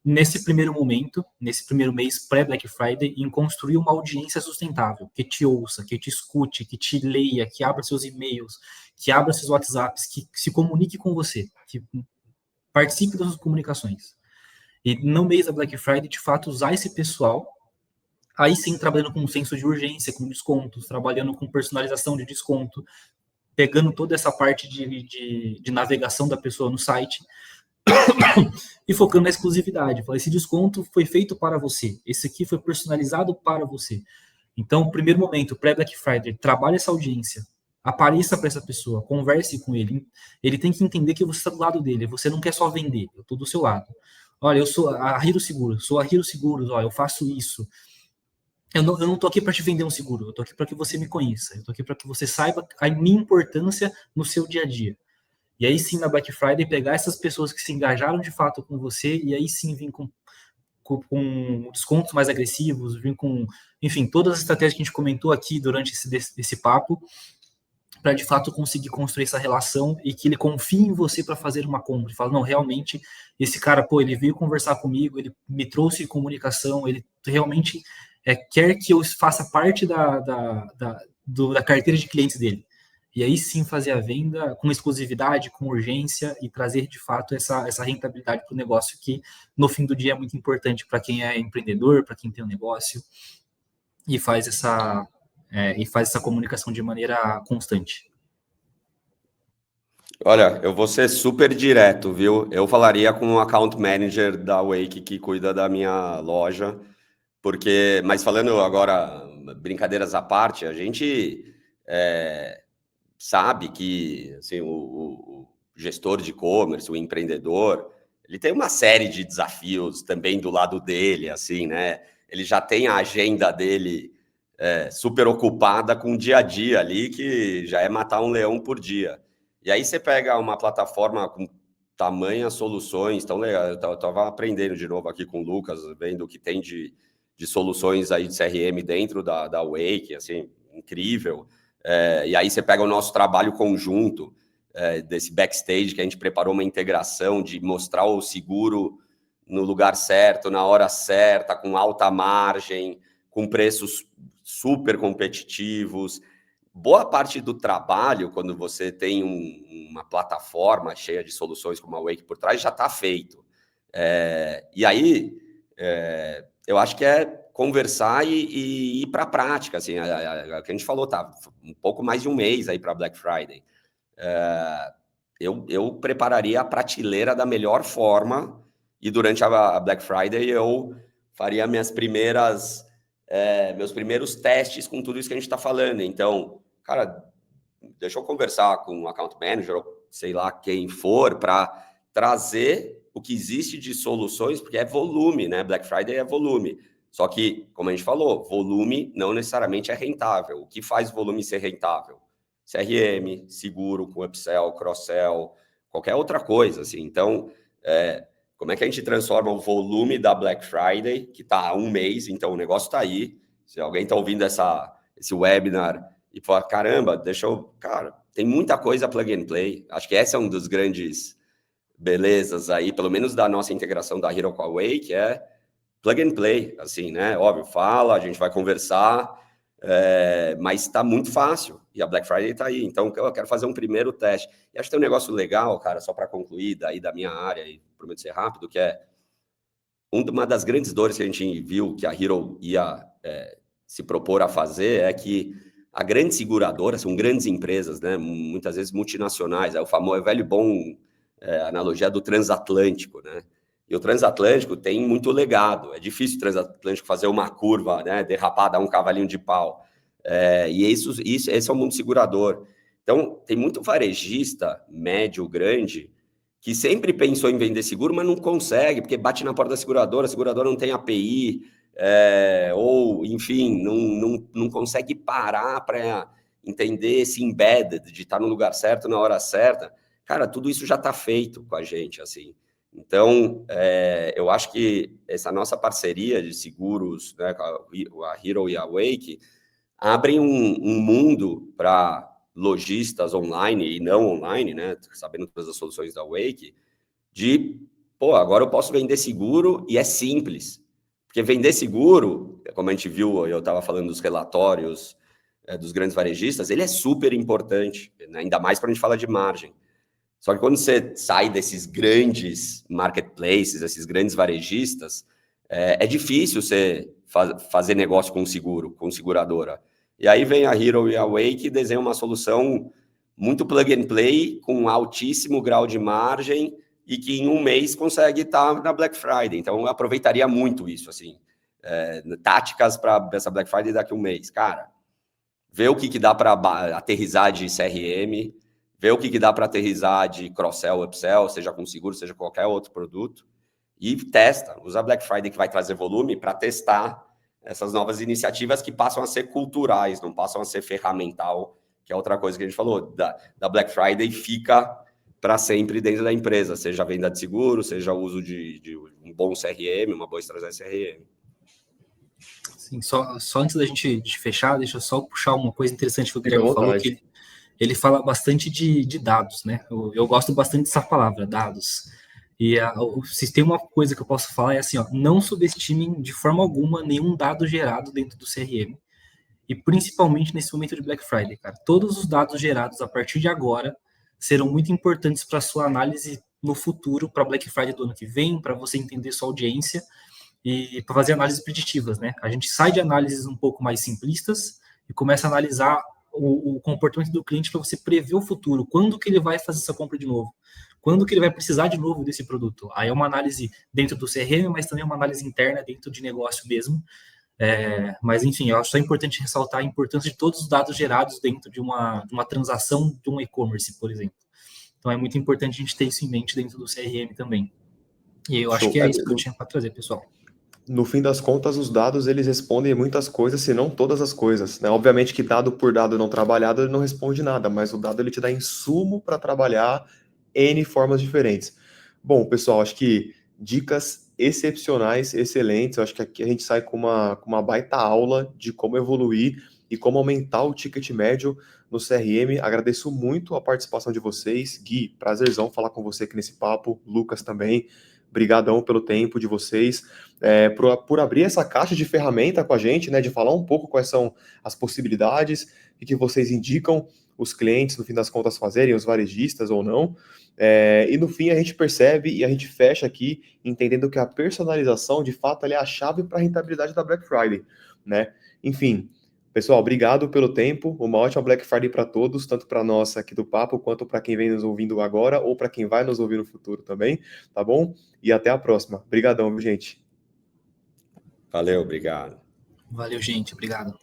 nesse primeiro momento, nesse primeiro mês pré-Black Friday, em construir uma audiência sustentável, que te ouça, que te escute, que te leia, que abra seus e-mails, que abra seus WhatsApps, que se comunique com você, que participe das suas comunicações. E no mês da Black Friday, de fato, usar esse pessoal, aí sim, trabalhando com um senso de urgência, com descontos, trabalhando com personalização de desconto, pegando toda essa parte de navegação da pessoa no site e focando na exclusividade. Esse desconto foi feito para você, esse aqui foi personalizado para você. Então, primeiro momento, pré-Black Friday, trabalhe essa audiência, apareça para essa pessoa, converse com ele. Ele tem que entender que você está do lado dele, você não quer só vender, eu estou do seu lado. Olha, eu sou a Hero Seguros, olha, eu faço isso. Eu não tô aqui para te vender um seguro, eu tô aqui para que você me conheça, eu tô aqui para que você saiba a minha importância no seu dia a dia. E aí sim, na Black Friday, pegar essas pessoas que se engajaram de fato com você e aí sim vir com descontos mais agressivos, vir com, enfim, todas as estratégias que a gente comentou aqui durante esse papo, para de fato conseguir construir essa relação e que ele confie em você para fazer uma compra. Ele fala, não, realmente, esse cara, pô, ele veio conversar comigo, ele me trouxe comunicação, ele realmente quer que eu faça parte da carteira de clientes dele. E aí sim fazer a venda com exclusividade, com urgência e trazer de fato essa rentabilidade para o negócio, que no fim do dia é muito importante para quem é empreendedor, para quem tem um negócio e faz essa comunicação de maneira constante. Olha, eu vou ser super direto, viu? Eu falaria com o account manager da Wake que cuida da minha loja, mas falando agora, brincadeiras à parte, a gente sabe que assim, o gestor de e-commerce, o empreendedor, ele tem uma série de desafios também do lado dele, assim, né? Ele já tem a agenda dele super ocupada com o dia a dia ali, que já é matar um leão por dia. E aí você pega uma plataforma com tamanhas soluções, tão legal. Eu estava aprendendo de novo aqui com o Lucas, vendo o que tem de soluções aí de CRM dentro da Wake, assim, incrível. E aí você pega o nosso trabalho conjunto, desse backstage, que a gente preparou uma integração de mostrar o seguro no lugar certo, na hora certa, com alta margem, com preços super competitivos. Boa parte do trabalho, quando você tem uma plataforma cheia de soluções como a Wake por trás, já está feito. E aí, eu acho que é conversar e ir para a prática. Assim, a que a gente falou, tá um pouco mais de um mês aí para Black Friday. Eu prepararia a prateleira da melhor forma e durante a Black Friday eu faria meus primeiros testes com tudo isso que a gente está falando. Então, cara, deixa eu conversar com o account manager, ou sei lá quem for, para trazer o que existe de soluções, porque é volume, né? Black Friday é volume. Só que, como a gente falou, volume não necessariamente é rentável. O que faz volume ser rentável? CRM, seguro, com upsell, cross-sell, qualquer outra coisa, assim. Então, como é que a gente transforma o volume da Black Friday, que está há um mês, então o negócio está aí. Se alguém está ouvindo esse webinar e fala, caramba, cara, tem muita coisa plug and play. Acho que essa é um dos grandes belezas aí, pelo menos da nossa integração da Hero com a Wake, que é plug and play, assim, né? Óbvio, a gente vai conversar, mas está muito fácil. E a Black Friday está aí. Então, eu quero fazer um primeiro teste. E acho que tem um negócio legal, cara, só para concluir, daí da minha área, e prometo ser rápido, que é uma das grandes dores que a gente viu que a Hero ia se propor a fazer é que a grande seguradora são grandes empresas, né? Muitas vezes multinacionais. É o famoso, velho bom analogia do transatlântico, né? E o transatlântico tem muito legado. É difícil o transatlântico fazer uma curva, né, derrapada, dar um cavalinho de pau. E esse é o mundo segurador. Então, tem muito varejista, médio, grande, que sempre pensou em vender seguro, mas não consegue, porque bate na porta da seguradora, a seguradora não tem API, ou, enfim, não consegue parar para entender esse embedded, de estar no lugar certo, na hora certa. Cara, tudo isso já está feito com a gente, assim. Então, eu acho que essa nossa parceria de seguros, né, a Hero e a Wake, abrem um mundo para lojistas online e não online, né, sabendo todas as soluções da Wake, agora eu posso vender seguro e é simples. Porque vender seguro, como a gente viu, eu estava falando dos relatórios dos grandes varejistas, ele é super importante, né, ainda mais quando a gente fala de margem. Só que quando você sai desses grandes marketplaces, esses grandes varejistas, é difícil você fazer negócio com seguro, com seguradora. E aí vem a Hero e a Wake e desenham uma solução muito plug and play, com altíssimo grau de margem e que em um mês consegue estar na Black Friday. Então, eu aproveitaria muito isso, assim. Táticas para essa Black Friday daqui a um mês. Cara, vê o que dá para aterrissar de CRM, vê o que dá para aterrissar de cross-sell, upsell, seja com seguro, seja qualquer outro produto, e testa. Usa a Black Friday, que vai trazer volume, para testar essas novas iniciativas que passam a ser culturais, não passam a ser ferramental, que é outra coisa que a gente falou. Da Black Friday fica para sempre dentro da empresa, seja a venda de seguro, seja o uso de um bom CRM, uma boa estratégia CRM. Sim, só antes da gente fechar, deixa eu só puxar uma coisa interessante que o Guilherme falou, que ele fala bastante de dados, né? Eu gosto bastante dessa palavra, dados. E se tem uma coisa que eu posso falar é assim, ó, não subestimem de forma alguma nenhum dado gerado dentro do CRM. E principalmente nesse momento de Black Friday, cara. Todos os dados gerados a partir de agora serão muito importantes para a sua análise no futuro, para Black Friday do ano que vem, para você entender sua audiência e para fazer análises preditivas, né? A gente sai de análises um pouco mais simplistas e começa a analisar o comportamento do cliente para você prever o futuro, quando que ele vai fazer essa compra de novo, quando que ele vai precisar de novo desse produto. Aí é uma análise dentro do CRM, mas também uma análise interna dentro de negócio mesmo. Mas enfim, eu acho só importante ressaltar a importância de todos os dados gerados dentro de uma transação de um e-commerce, por exemplo. Então é muito importante a gente ter isso em mente dentro do CRM também. E eu acho que é isso que eu tinha para trazer, pessoal. No fim das contas, os dados, eles respondem muitas coisas, se não todas as coisas, né? Obviamente que dado por dado não trabalhado, ele não responde nada, mas o dado, ele te dá insumo para trabalhar N formas diferentes. Bom, pessoal, acho que dicas excepcionais, excelentes, eu acho que aqui a gente sai com uma baita aula de como evoluir e como aumentar o ticket médio no CRM. Agradeço muito a participação de vocês. Gui, prazerzão falar com você aqui nesse papo, Lucas também. Brigadão pelo tempo de vocês, por abrir essa caixa de ferramenta com a gente, né, de falar um pouco quais são as possibilidades e que vocês indicam os clientes, no fim das contas, fazerem, os varejistas ou não. E no fim a gente percebe e a gente fecha aqui entendendo que a personalização, de fato, ela é a chave para a rentabilidade da Black Friday, né? Enfim, pessoal, obrigado pelo tempo, uma ótima Black Friday para todos, tanto para nós aqui do Papo, quanto para quem vem nos ouvindo agora, ou para quem vai nos ouvir no futuro também, tá bom? E até a próxima. Obrigadão, gente. Valeu, obrigado. Valeu, gente. Obrigado.